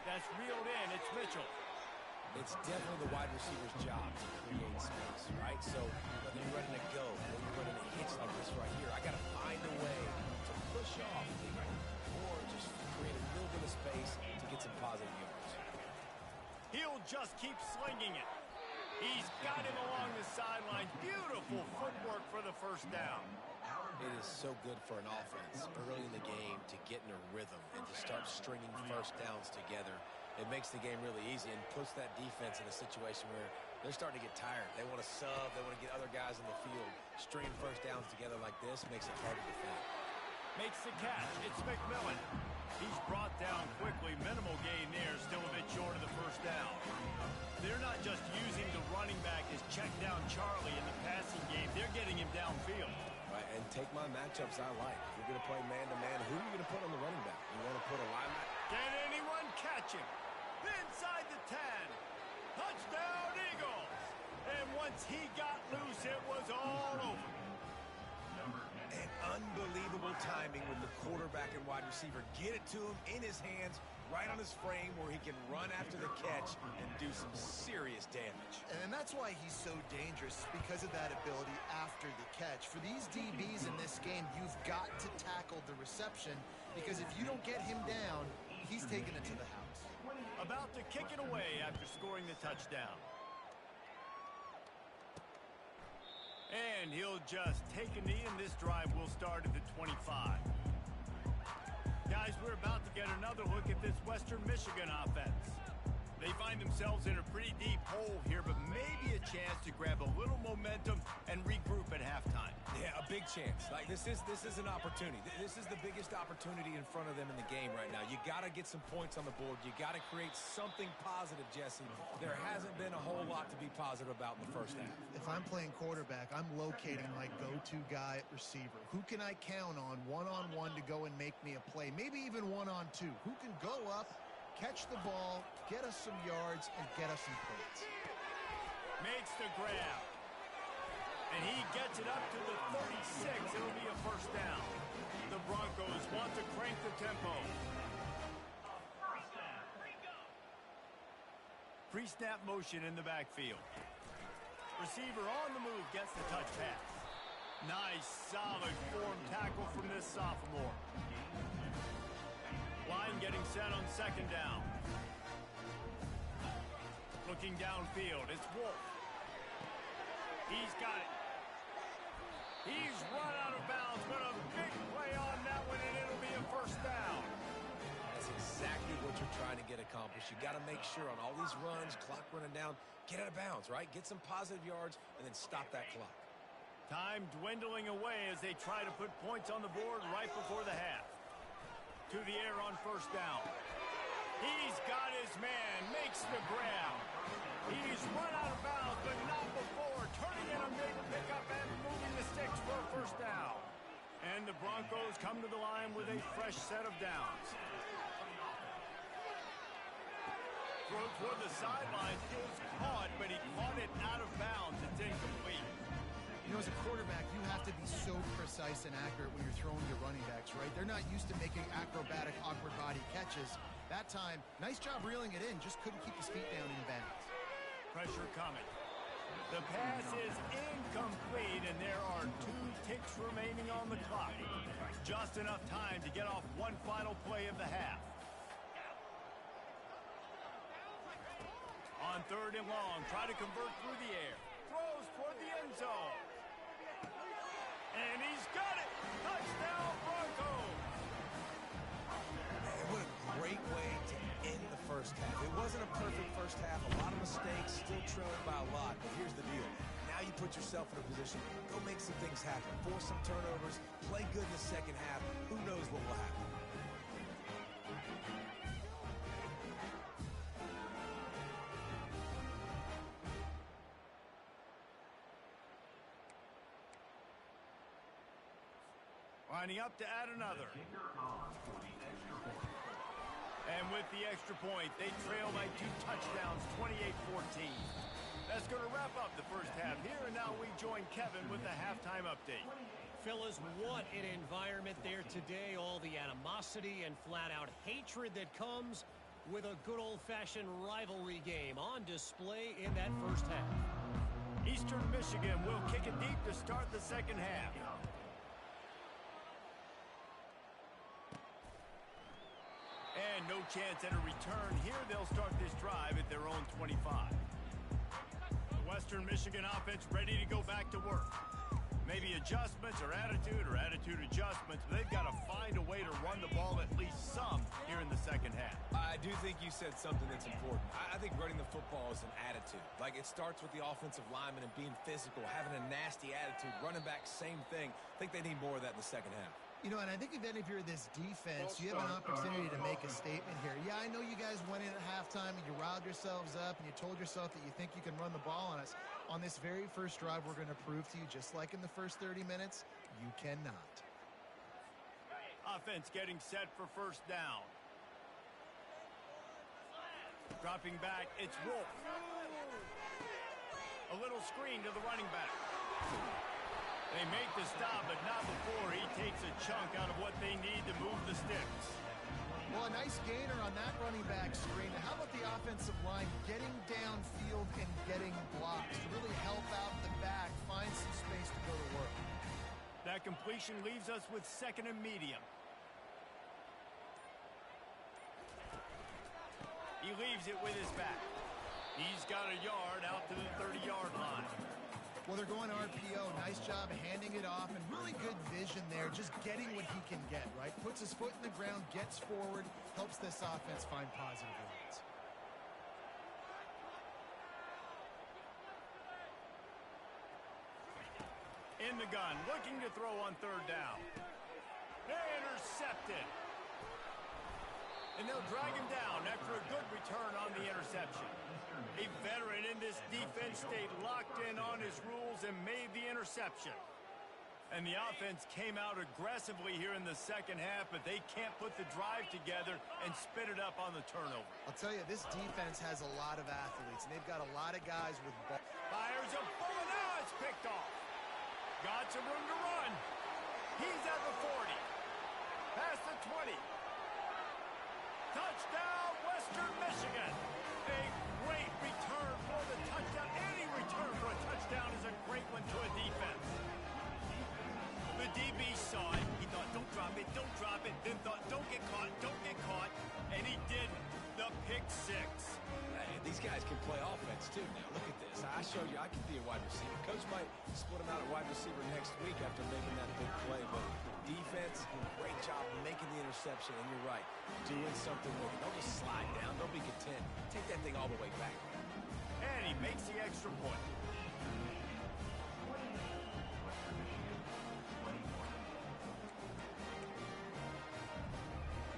That's reeled in. It's Mitchell. It's definitely the wide receiver's job to create space, right? So whether you're running a go or you're running a hitch like this right here, I got to find a way to push off or just create a little bit of space to get some positive yards. He'll just keep slinging it. He's got him along the sideline. Beautiful footwork for the first down. It is so good for an offense early in the game to get in a rhythm and to start stringing first downs together. It makes the game really easy and puts that defense in a situation where they're starting to get tired. They want to sub. They want to get other guys in the field. Stringing first downs together like this makes it hard to defend. Makes the catch. It's McMillan. He's brought down quickly. Minimal gain there. Still a bit short of the first down. They're not just using the running back as check down Charlie in the passing game. They're getting him downfield. Right, and take my matchups I like. If you're going to play man-to-man, who are you going to put on the running back? You want to put a linebacker? Can anyone catch him? Inside the 10. Touchdown, Eagles. And once he got loose, it was all over. And unbelievable timing with the quarterback and wide receiver. Get it to him in his hands, right on his frame where he can run after the catch and do some serious damage. And that's why he's so dangerous, because of that ability after the catch. For these DBs in this game, you've got to tackle the reception, because if you don't get him down, he's taking it to the house. About to kick it away after scoring the touchdown. And he'll just take a knee, and this drive will start at the 25. Guys, we're about to get another look at this Western Michigan offense. They find themselves in a pretty deep hole here, but maybe a chance to grab a little momentum and regroup at halftime. Yeah, a big chance. Like, this is an opportunity. This is the biggest opportunity in front of them in the game right now. You got to get some points on the board. You got to create something positive, Jesse. There hasn't been a whole lot to be positive about in the first half. If I'm playing quarterback, I'm locating my go-to guy at receiver. Who can I count on one-on-one to go and make me a play? Maybe even one-on-two. Who can go up, catch the ball, get us some yards, and get us some points? Makes the grab. And he gets it up to the 36. It'll be a first down. The Broncos want to crank the tempo. Pre-snap motion in the backfield. Receiver on the move gets the touch pass. Nice, solid form tackle from this sophomore. Line getting set on second down. Looking downfield, it's Wolf. He's got it. He's run out of bounds, but a big play on that one, and it'll be a first down. That's exactly what you're trying to get accomplished. You got to make sure on all these runs, clock running down, get out of bounds, right? Get some positive yards, and then stop that clock. Time dwindling away as they try to put points on the board right before the half. To the air on first down. He's got his man, makes the grab. He's run out of bounds, but not before. Turning in a big pickup and moving the sticks for a first down. And the Broncos come to the line with a fresh set of downs. Throw toward the sideline is caught, but he caught it out of bounds. It's incomplete. You know, as a quarterback, you have to be so precise and accurate when you're throwing your running backs, right? They're not used to making acrobatic, awkward body catches. That time, nice job reeling it in, just couldn't keep his feet down in bounds. Pressure coming. The pass is incomplete, and there are 2 ticks remaining on the clock. Just enough time to get off one final play of the half. On 3rd and long, try to convert through the air. Throws toward the end zone. And he's got it! Touchdown, Broncos! Man, what a great way to end the first half. It wasn't a perfect first half. A lot of mistakes, still trailing by a lot. But here's the deal. Now you put yourself in a position, go make some things happen. Force some turnovers, play good in the second half. Who knows what will happen? Lining up to add another. And with the extra point, they trail by 2 touchdowns, 28-14. That's going to wrap up the first half here, and now we join Kevin with the halftime update. Fellas, what an environment there today. All the animosity and flat-out hatred that comes with a good old-fashioned rivalry game on display in that first half. Eastern Michigan will kick it deep to start the second half. And no chance at a return here. They'll start this drive at their own 25. The Western Michigan offense ready to go back to work. Maybe adjustments or attitude adjustments, but they've got to find a way to run the ball at least some here in the second half. I do think you said something that's important. I think running the football is an attitude. Like, it starts with the offensive lineman and being physical, having a nasty attitude. Running back, same thing. I think they need more of that in the second half. You know, and I think then if you're this defense, you have an opportunity to make a statement here. Yeah, I know you guys went in at halftime and you riled yourselves up and you told yourself that you think you can run the ball on us. On this very first drive, we're going to prove to you, just like in the first 30 minutes, you cannot. Offense getting set for first down. Dropping back, it's Wolf. A little screen to the running back. They make the stop, but not before he takes a chunk out of what they need to move the sticks. Well, a nice gainer on that running back screen. How about the offensive line getting downfield and getting blocks to really help out the back, find some space to go to work? That completion leaves us with 2nd and medium. He leaves it with his back. He's got a yard out to the 30-yard line. Well, they're going RPO. Nice job handing it off, and really good vision there, just getting what he can get, right? Puts his foot in the ground, gets forward, helps this offense find positive yards. In the gun, looking to throw on 3rd down. Intercepted. And they'll drag him down after a good return on the interception. A veteran in this defense stayed locked in on his rules and made the interception. And the offense came out aggressively here in the second half, but they can't put the drive together and spit it up on the turnover. I'll tell you, this defense has a lot of athletes, and they've got a lot of guys with ball. Fires a bullet. Now it's picked off. Got some room to run. He's at the 40. Past the 20. Touchdown, Western Michigan. A great return for the touchdown. Any return for a touchdown is a great one to a defense. The DB saw it. He thought, don't drop it, don't drop it. Then thought, don't get caught. And he didn't. The pick 6. Hey, these guys can play offense, too. Now, look at this. I showed you I can be a wide receiver. Coach might split him out at wide receiver next week after making that big play. But defense, great job making the interception. And you're right, doing something with it. Don't just slide down. Don't be content. Take that thing all the way back. And he makes the extra point.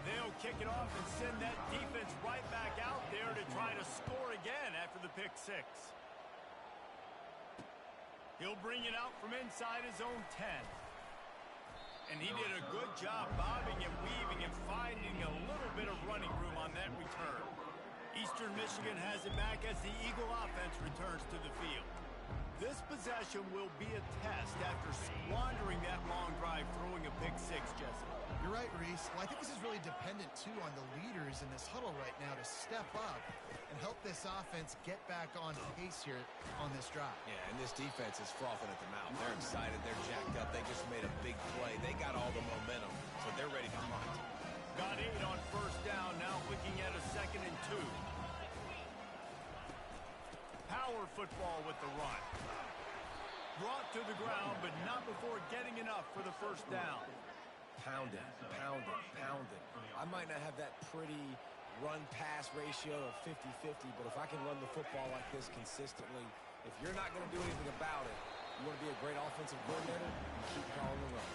They'll kick it off and send that defense right back out there to try to score again after the pick 6. He'll bring it out from inside his own 10. And he did a good job bobbing and weaving and finding a little bit of running room on that return. Eastern Michigan has it back as the Eagle offense returns to the field. This possession will be a test after squandering that long drive, throwing a pick six, Jesse. You're right, Reese. Well, I think this is really dependent, too, on the leaders in this huddle right now to step up and help this offense get back on pace here on this drive. Yeah, and this defense is frothing at the mouth. They're excited. They're jacked up. They just made a big play. They got all the momentum, so they're ready to hunt. Got 8 on first down, now looking at a 2nd and 2. Power football with the run. Brought to the ground, but not before getting enough for the first down. Pound it, pound it, pound it. I might not have that pretty run-pass ratio of 50-50, but if I can run the football like this consistently, if you're not going to do anything about it, you want to be a great offensive coordinator, you keep calling the run.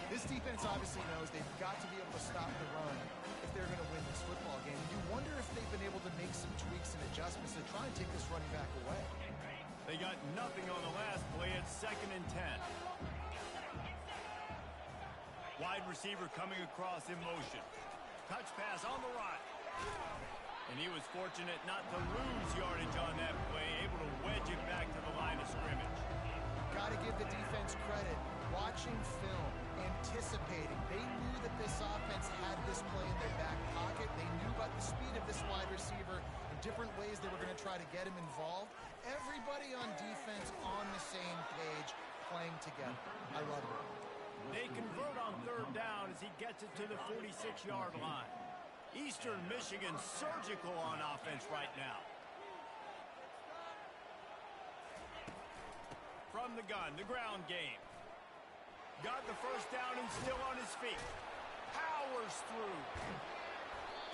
This defense obviously knows they've got to be able to stop the run if they're going to win this football game. You wonder if they've been able to make some tweaks and adjustments to try and take this running back away. They got nothing on the last play at 2nd and 10. Wide receiver coming across in motion. Touch pass on the right. And he was fortunate not to lose yardage on that play, able to wedge it back to the line of scrimmage. Got to give the defense credit. Watching film, anticipating. They knew that this offense had this play in their back pocket. They knew about the speed of this wide receiver and different ways they were going to try to get him involved. Everybody on defense on the same page, playing together. I love it. They convert on 3rd down as he gets it to the 46-yard line. Eastern Michigan surgical on offense right now. From the gun, the ground game. Got the first down and still on his feet. Powers through.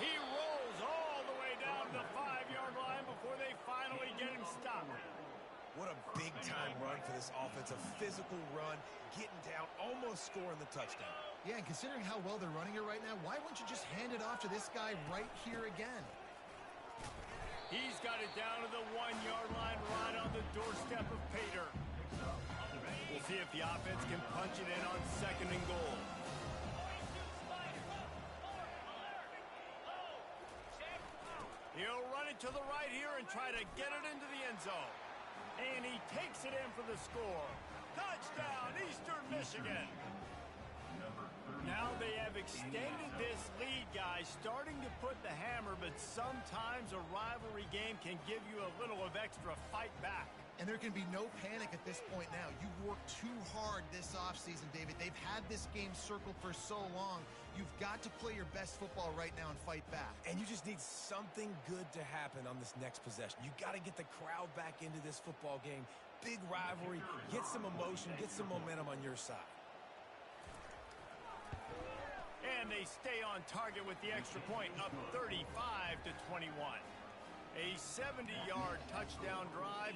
He rolls all the way down the 5-yard line before they finally get him stopped. What a big-time run for this offense. A physical run, getting down, almost scoring the touchdown. Yeah, and considering how well they're running it right now, why wouldn't you just hand it off to this guy right here again? He's got it down to the 1-yard line right on the doorstep of Pater. We'll see if the offense can punch it in on 2nd and goal. He'll run it to the right here and try to get it into the end zone. And he takes it in for the score. Touchdown, Eastern Michigan. Now they have extended this lead, guys, starting to put the hammer, but sometimes a rivalry game can give you a little of extra fight back. And there can be no panic at this point now. You've worked too hard this offseason, David. They've had this game circled for so long. You've got to play your best football right now and fight back. And you just need something good to happen on this next possession. You got to get the crowd back into this football game. Big rivalry. Get some emotion. Get some momentum on your side. And they stay on target with the extra point, up 35-21. A 70-yard touchdown drive,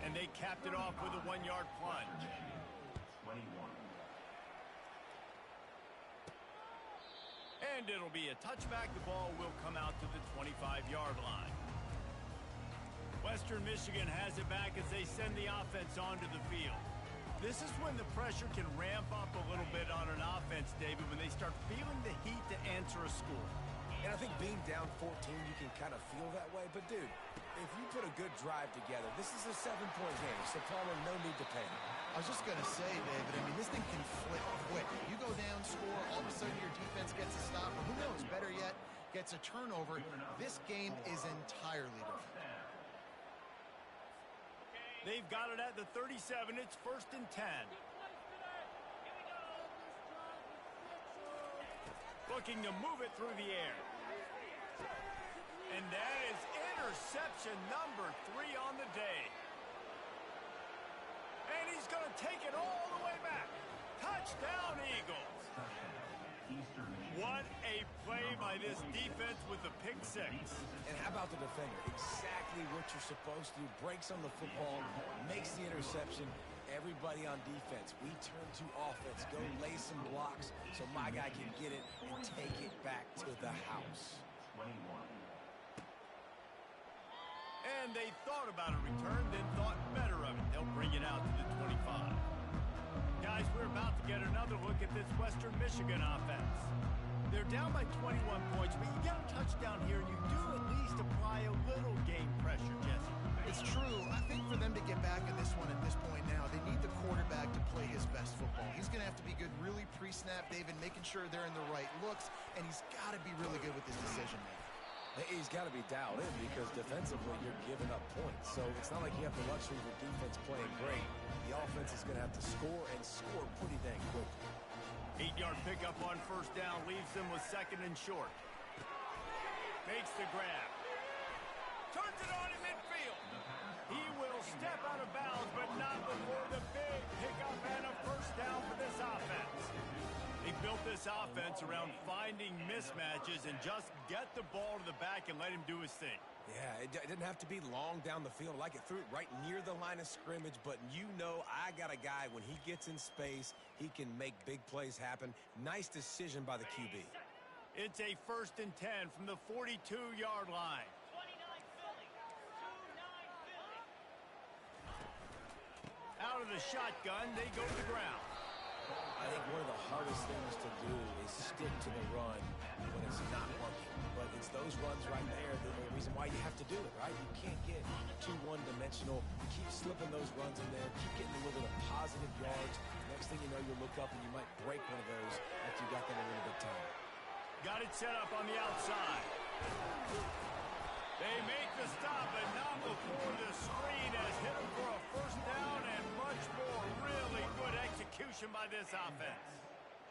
and they capped it off with a 1-yard plunge. 21. And it'll be a touchback. The ball will come out to the 25-yard line. Western Michigan has it back as they send the offense onto the field. This is when the pressure can ramp up a little bit on an offense, David, when they start feeling the heat to answer a score. And I think being down 14, you can kind of feel that way. But, dude, if you put a good drive together, this is a 7-point game. So, Palmer, no need to panic. I was just going to say, David, I mean, this thing can flip quick. You go down, score, all of a sudden your defense gets a stop. Or who knows, better yet, gets a turnover. This game is entirely different. They've got it at the 37. It's 1st and 10. Looking to move it through the air. And that is interception number 3 on the day. And he's going to take it all the way back. Touchdown, Eagles. What a play by this defense with the pick six. And how about the defender? Exactly what you're supposed to do. Breaks on the football, makes the interception. Everybody on defense, we turn to offense. Go lay some blocks so my guy can get it and take it back to the house. 21. And they thought about a return, then thought better of it. They'll bring it out to the 25. Guys, we're about to get another look at this Western Michigan offense. They're down by 21 points, but you get a touchdown here, and you do at least apply a little game pressure, Jesse. It's true. I think for them to get back in this one at this point now, they need the quarterback to play his best football. He's going to have to be good really pre-snap, David, making sure they're in the right looks, and he's got to be really good with his decision-making. He's got to be dialed in because defensively you're giving up points. So it's not like you have the luxury of the defense playing great. The offense is going to have to score and score pretty dang quickly. 8-yard pickup on first down leaves them with second and short. Makes the grab. Turns it on in midfield. He will step out of bounds, but not before the big pickup and a first down for this offense. They built this offense around finding mismatches and just get the ball to the back and let him do his thing. Yeah, it didn't have to be long down the field. Like it threw it right near the line of scrimmage, but you know I got a guy, when he gets in space, he can make big plays happen. Nice decision by the QB. It's a 1st and 10 from the 42-yard line. Out of the shotgun, they go to the ground. I think one of the hardest things to do is stick to the run when it's not working. But it's those runs right there that are the reason why you have to do it, right? You can't get too one-dimensional. You keep slipping those runs in there, keep getting a little bit of positive yards. Next thing you know, you look up and you might break one of those after you got them a little bit time. Got it set up on the outside. They make the stop, but not before the screen has hit them for a first down and much more. Really good execution by this offense.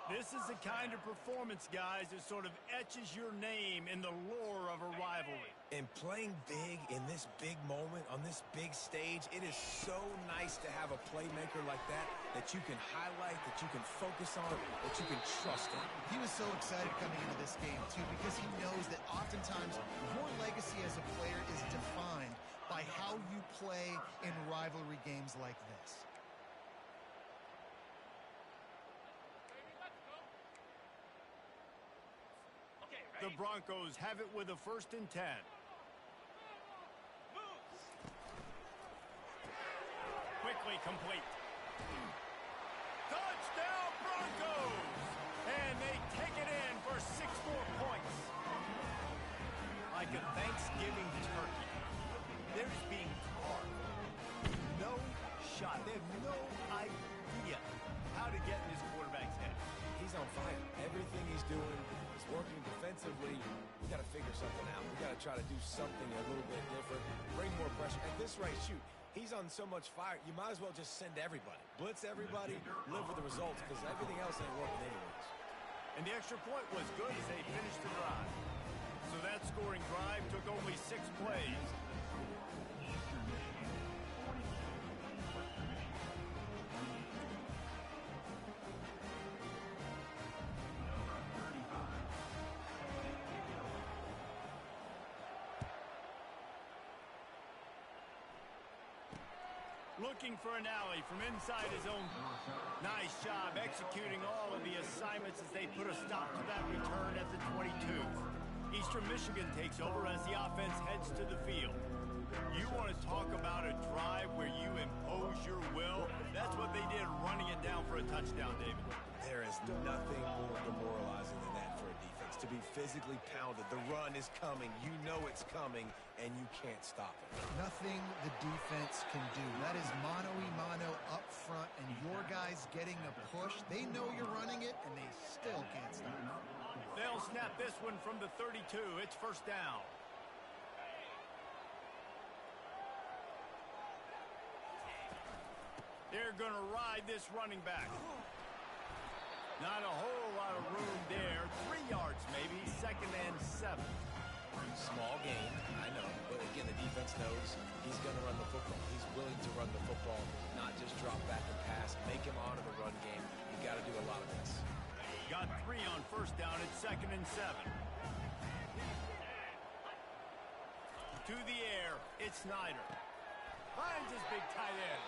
This is the kind of performance, guys, that sort of etches your name in the lore of a rivalry. And playing big in this big moment, on this big stage, it is so nice to have a playmaker like that you can highlight, that you can focus on, that you can trust in. He was so excited coming into this game, too, because he knows that oftentimes your legacy as a player is defined by how you play in rivalry games like this. The Broncos have it with a 1st and 10. Quickly complete. Touchdown Broncos! And they take it in for 6 more points. Like a Thanksgiving turkey, they're just being carved. No shot. They have no idea how to get in his quarterback's head. He's on fire. Everything he's doing is working defensively. We got to figure something out. We got to try to do something a little bit different, bring more pressure. At this rate, shoot, he's on so much fire, you might as well just send everybody. Blitz everybody, live with the results, because everything else ain't working anyways. And the extra point was good as they finished the drive. So that scoring drive took only 6 plays. Looking for an alley from inside his own. Nice job executing all of the assignments as they put a stop to that return at the 22. Eastern Michigan takes over as the offense heads to the field. You want to talk about a drive where you impose your will? That's what they did, running it down for a touchdown, David. There is nothing more demoralizing than that for a defense, to be physically pounded. The run is coming. You know it's coming, and you can't stop it. Nothing the defense can do. That is mano-a-mano up front, and your guys getting a push. They know you're running it, and they still can't stop it. They'll snap this one from the 32. It's first down. They're going to ride this running back. Not a whole lot of room there. 3 yards maybe, 2nd and 7. Small gain, I know. But again, the defense knows he's going to run the football. He's willing to run the football, not just drop back and pass. Make him honor the run game. You got to do a lot of this. Got 3 on first down at 2nd and 7. To the air, it's Snyder. Finds his big tight end.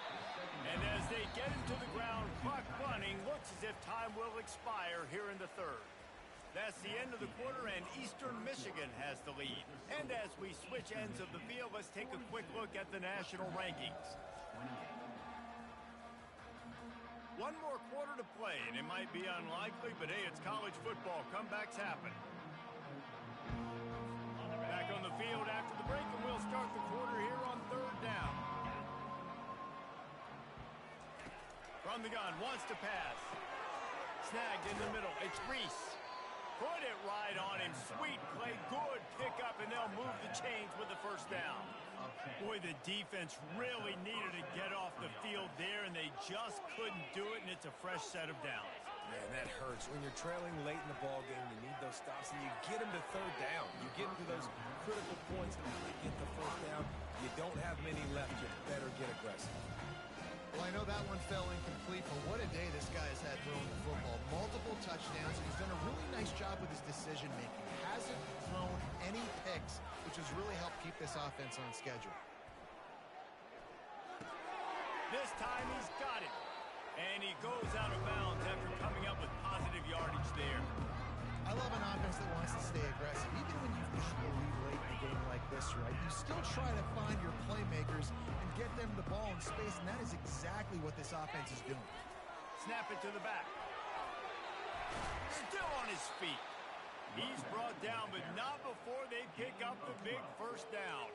And as they get him to the ground, clock running, looks as if time will expire here in the 3rd. That's the end of the quarter, and Eastern Michigan has the lead. And as we switch ends of the field, let's take a quick look at the national rankings. One more quarter to play, and it might be unlikely, but hey, it's college football. Comebacks happen. Back on the field after the break, and we'll start the quarter here on 3rd down. From the gun, wants to pass. Snagged in the middle. It's Reese. Put it right on him. Sweet play. Good pickup, and they'll move the chains with the 1st down. Boy, the defense really needed to get off the field there, and they just couldn't do it, and it's a fresh set of downs. Man, that hurts. When you're trailing late in the ball game, you need those stops, and you get them to 3rd down. You get them to those critical points, and you get the 1st down. You don't have many left. You better get aggressive. Well, I know that one fell incomplete, but what a day this guy has had throwing the football. Multiple touchdowns, and he's done a really nice job with his decision-making. Hasn't thrown any picks, which has really helped keep this offense on schedule. This time he's got it. And he goes out of bounds after coming up with positive yardage there. I love an offense that wants to stay aggressive. Even when you've got the lead late in a game like this, right, you still try to find your playmakers and get them the ball in space, and that is exactly what this offense is doing. Snap it to the back. Still on his feet. He's brought down, but not before they pick up the big 1st down.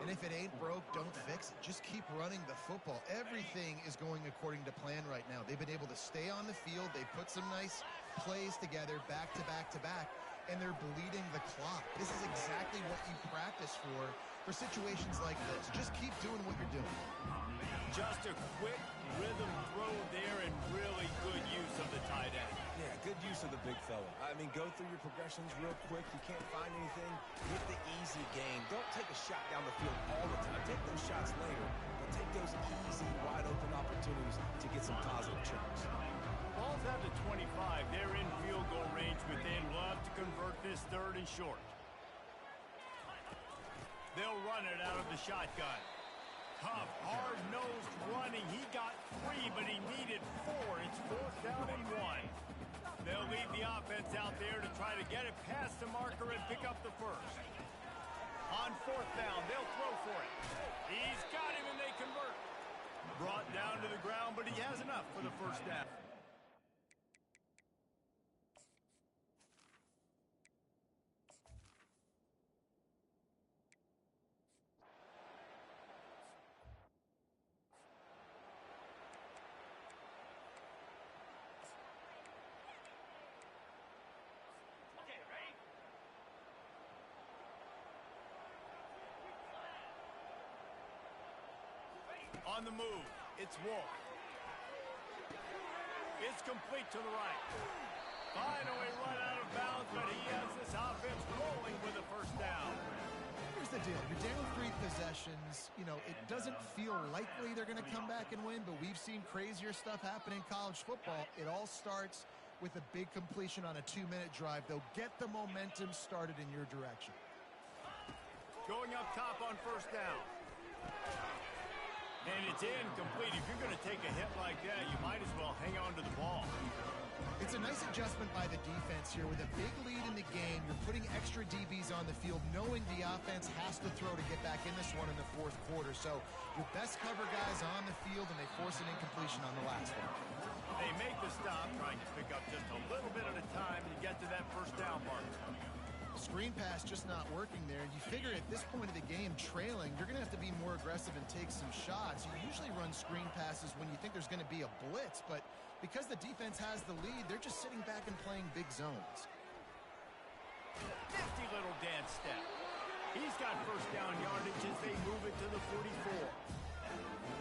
And if it ain't broke, don't fix it. Just keep running the football. Everything is going according to plan right now. They've been able to stay on the field. They put some nice plays together back to back to back, and they're bleeding the clock. This is exactly what you practice for situations like this. Just keep doing what you're doing. Just a quick rhythm throw there, and really good use of the tight end. Yeah, good use of the big fella. I mean, go through your progressions real quick. You can't find anything. Get the easy gain. Don't take a shot down the field all the time. Take those shots later, but take those easy, wide-open opportunities to get some positive chunks. Ball's out to 25. They're in field goal range within. We'll have to convert this 3rd and short. They'll run it out of the shotgun. Tough, hard-nosed running. He got 3, but he needed 4. It's 4th down and 1. They'll leave the offense out there to try to get it past the marker and pick up the 1st. On 4th down, they'll throw for it. He's got him, and they convert. Brought down to the ground, but he has enough for the 1st down. On the move, it's Wolf. It's complete to the right. Finally run out of bounds, but he has this offense rolling with a 1st down. Here's the deal. You're down 3 possessions. You know, it doesn't feel likely they're going to come back and win, but we've seen crazier stuff happen in college football. It all starts with a big completion on a 2-minute drive. They'll get the momentum started in your direction. Going up top on 1st down. And it's incomplete. If you're going to take a hit like that, you might as well hang on to the ball. It's a nice adjustment by the defense here. With a big lead in the game, you're putting extra DBs on the field, knowing the offense has to throw to get back in this one in the 4th quarter. So your best cover guys on the field, and they force an incompletion on the last one. They make the stop, trying to pick up just a little bit at a time to get to that 1st down mark. Screen pass just not working there. You figure at this point of the game, trailing, you're going to have to be more aggressive and take some shots. You usually run screen passes when you think there's going to be a blitz, but because the defense has the lead, they're just sitting back and playing big zones. Nifty little dance step. He's got 1st down yardage as they move it to the 44.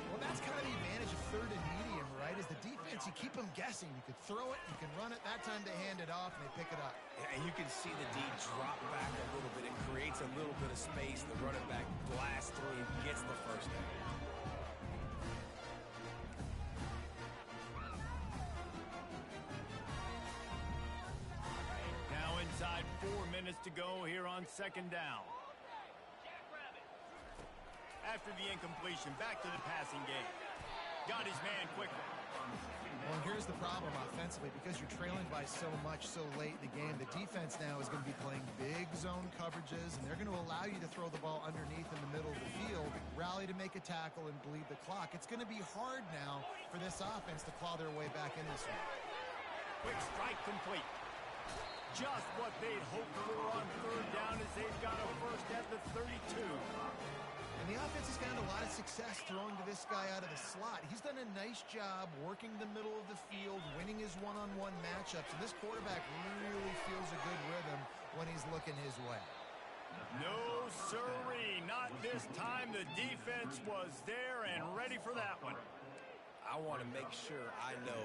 Well, that's kind of the advantage of 3rd and medium, right? Is the defense, you keep them guessing. You could throw it, you can run it. That time they hand it off and they pick it up. Yeah, and you can see the D drop back a little bit. It creates a little bit of space. The running back blasts through and gets the 1st down. Now inside 4 minutes to go here on 2nd down. After the incompletion, back to the passing game. Got his man quickly. Well, and here's the problem offensively. Because you're trailing by so much so late in the game, the defense now is going to be playing big zone coverages, and they're going to allow you to throw the ball underneath in the middle of the field, rally to make a tackle, and bleed the clock. It's going to be hard now for this offense to claw their way back in this one. Quick strike complete. Just what they'd hoped for on third down as they've got a first at the 32. And the offense has found a lot of success throwing to this guy out of the slot. He's done a nice job working the middle of the field, winning his one-on-one matchups, and this quarterback really feels a good rhythm when he's looking his way. No sirree, not this time. The defense was there and ready for that one. I want to make sure I know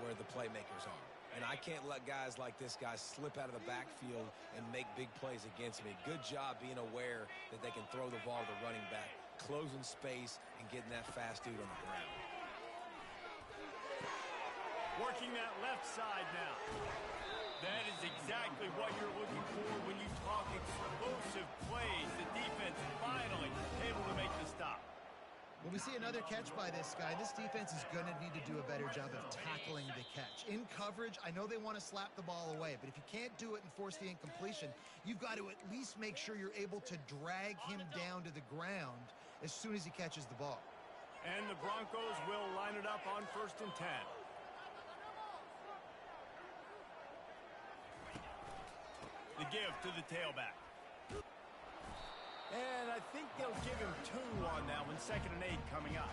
where the playmakers are. And I can't let guys like this guy slip out of the backfield and make big plays against me. Good job being aware that they can throw the ball to the running back, closing space, and getting that fast dude on the ground. Working that left side now. That is exactly what you're looking for when you talk explosive plays. The defense finally able to make the stop. When we see another catch by this guy, this defense is going to need to do a better job of tackling the catch. In coverage, I know they want to slap the ball away, but if you can't do it and force the incompletion, you've got to at least make sure you're able to drag him down to the ground as soon as he catches the ball. And the Broncos will line it up on 1st and 10. The give to the tailback. And I think they'll give him 2 on that one. 2nd and 8 coming up.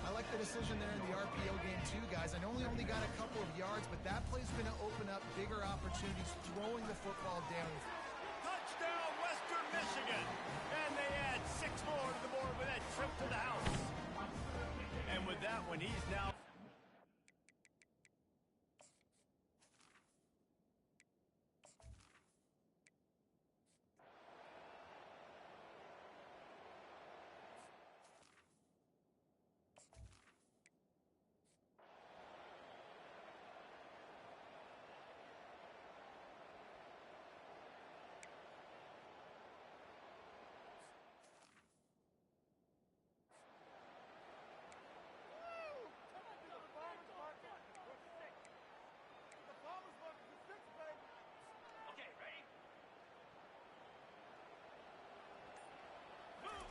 I like the decision there in the RPO game too, guys. I know he only got a couple of yards, but that play's going to open up bigger opportunities throwing the football down. Touchdown, Western Michigan. And they add 6 more to the board with that trip to the house. And with that one, he's now...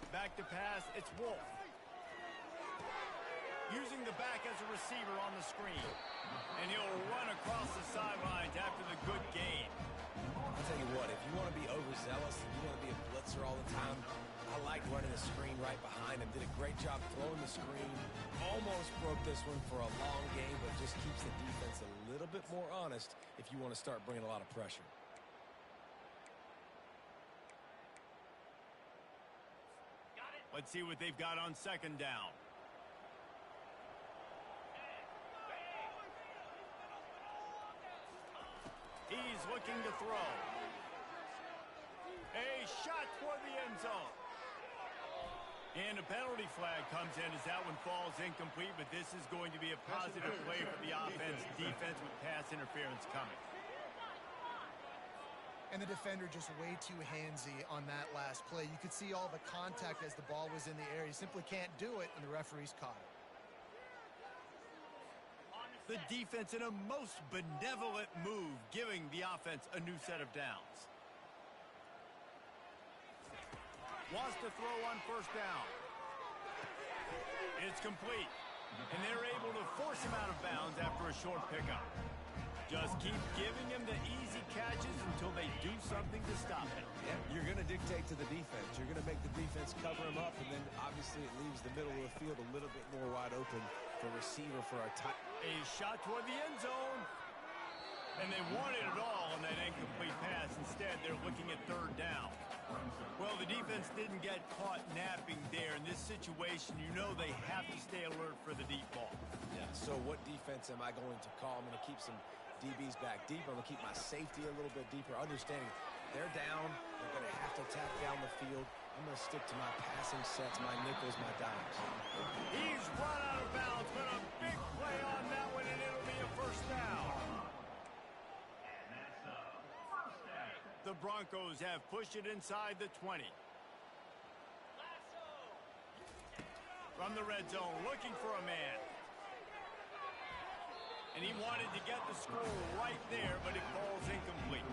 Back to pass, it's Wolf. Using the back as a receiver on the screen. And he'll run across the sidelines after the good gain. I'll tell you what, if you want to be overzealous, if you want to be a blitzer all the time, I like running the screen right behind him. Did a great job throwing the screen. Almost broke this one for a long game, but just keeps the defense a little bit more honest if you want to start bringing a lot of pressure. Let's see what they've got on 2nd down. He's looking to throw. A shot toward the end zone. And a penalty flag comes in as that one falls incomplete, but this is going to be a positive play for the offense. Defense with pass interference coming. And the defender just way too handsy on that last play. You could see all the contact as the ball was in the air. He simply can't do it, and the referees caught it. The defense in a most benevolent move, giving the offense a new set of downs. Wants to throw on 1st down. It's complete. And they're able to force him out of bounds after a short pickup. Just keep giving him the easy catches until they do something to stop him. Yeah, you're going to dictate to the defense. You're going to make the defense cover him up, and then obviously it leaves the middle of the field a little bit more wide open for receiver for a tight. A shot toward the end zone. And they wanted it all on that incomplete pass. Instead, they're looking at 3rd down. Well, the defense didn't get caught napping there. In this situation, you know they have to stay alert for the deep ball. Yeah, so what defense am I going to call? I'm going to keep some DBs back deep. I'm going to keep my safety a little bit deeper, understanding they're down. They're going to have to attack down the field. I'm going to stick to my passing sets, my nickels, my dimes. He's run out of bounds, but a big play on that one, and it'll be a 1st down. The Broncos have pushed it inside the 20. From the red zone, looking for a man. And he wanted to get the score right there, but it falls incomplete.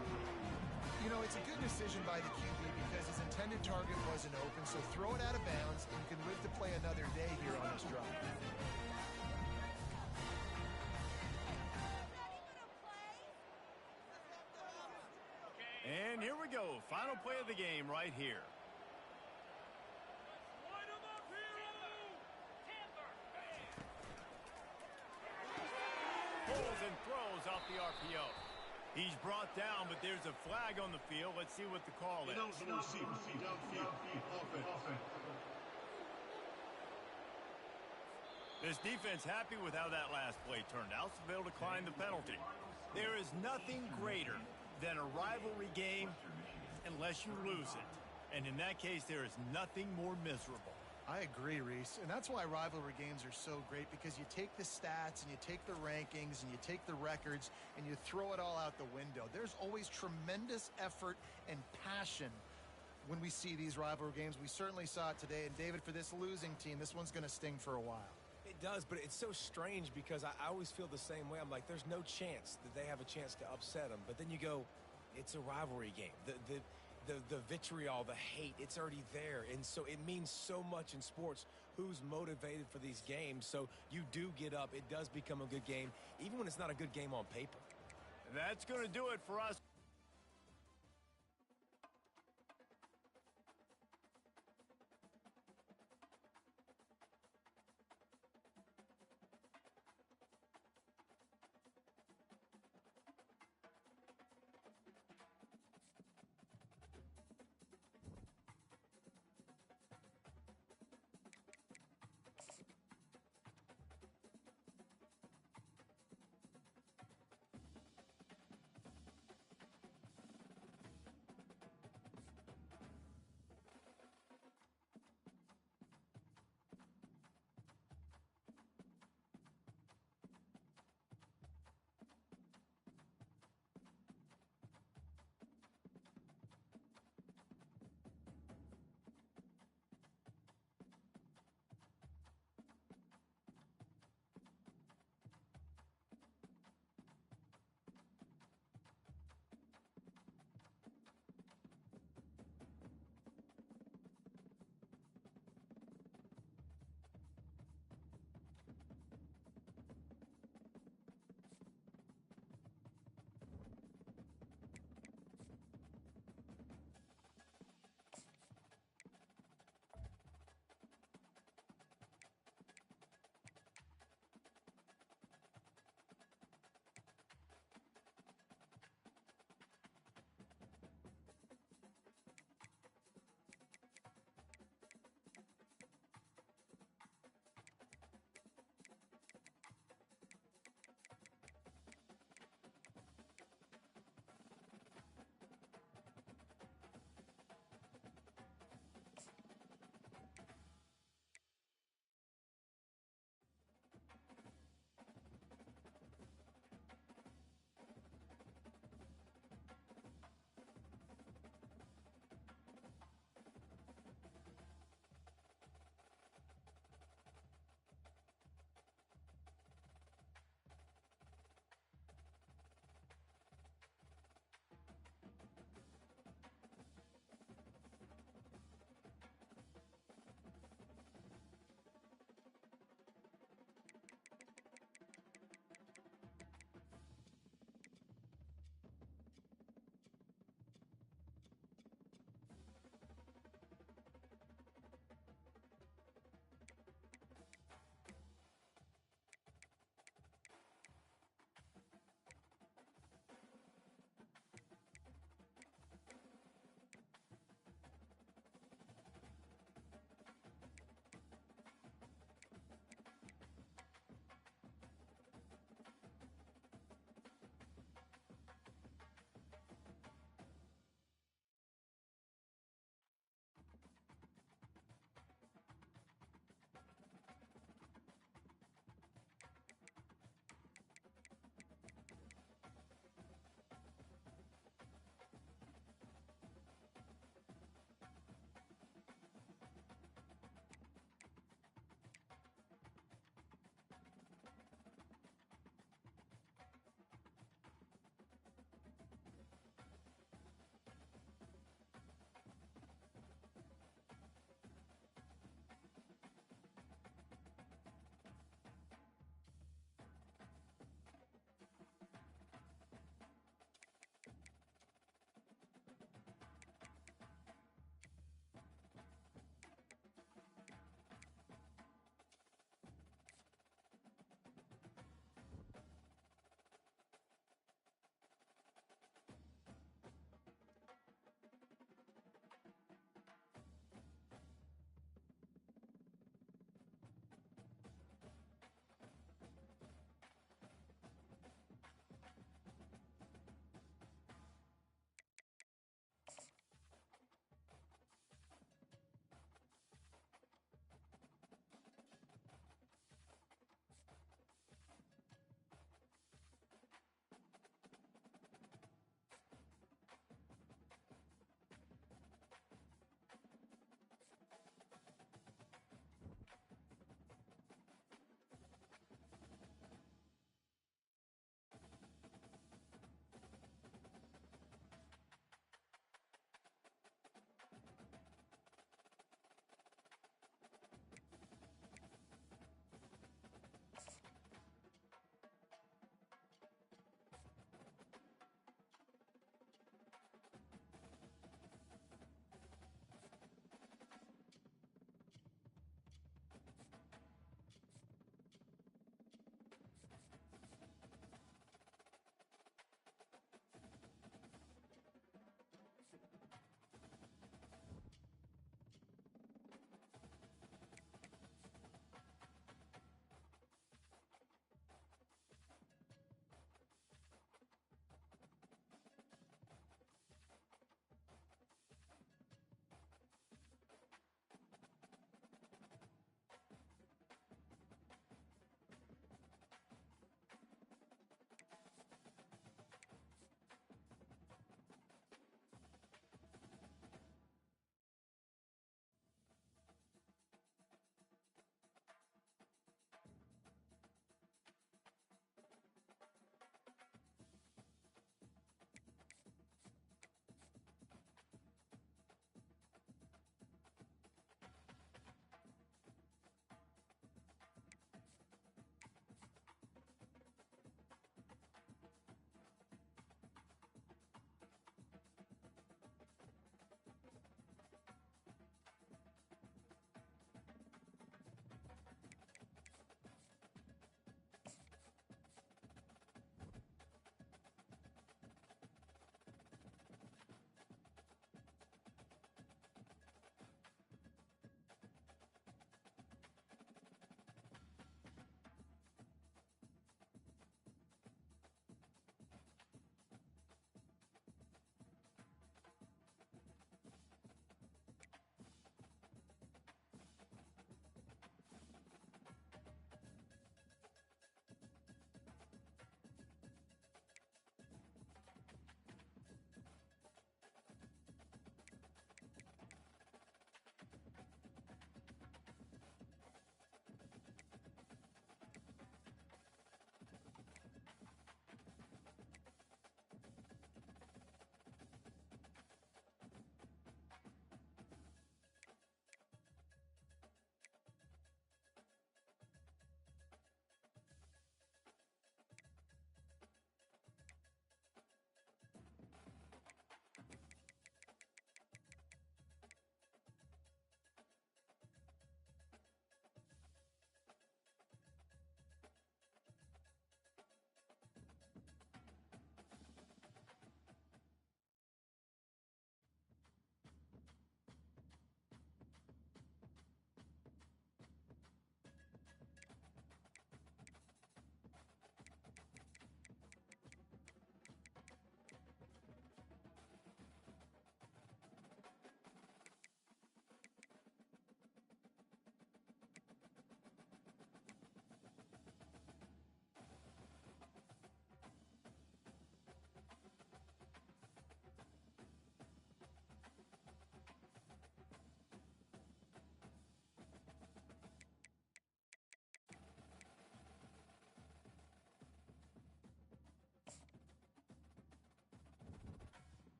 You know, it's a good decision by the QB because his intended target wasn't open, so throw it out of bounds and you can live to play another day here on this drive. And here we go. Final play of the game right here. Pulls and throws off the RPO. He's brought down, but there's a flag on the field. Let's see what the call is. This defense happy with how that last play turned out, so they'll decline the penalty. There is nothing greater than a rivalry game unless you lose it. And in that case, there is nothing more miserable. I agree, Reese. And that's why rivalry games are so great, because you take the stats and you take the rankings and you take the records and you throw it all out the window. There's always tremendous effort and passion when we see these rivalry games. We certainly saw it today. And, David, for this losing team, this one's going to sting for a while. It does, but it's so strange because I always feel the same way. I'm like, there's no chance that they have a chance to upset them. But then you go, it's a rivalry game. The vitriol, the hate, it's already there. And so it means so much in sports who's motivated for these games. So you do get up. It does become a good game, even when it's not a good game on paper. That's going to do it for us.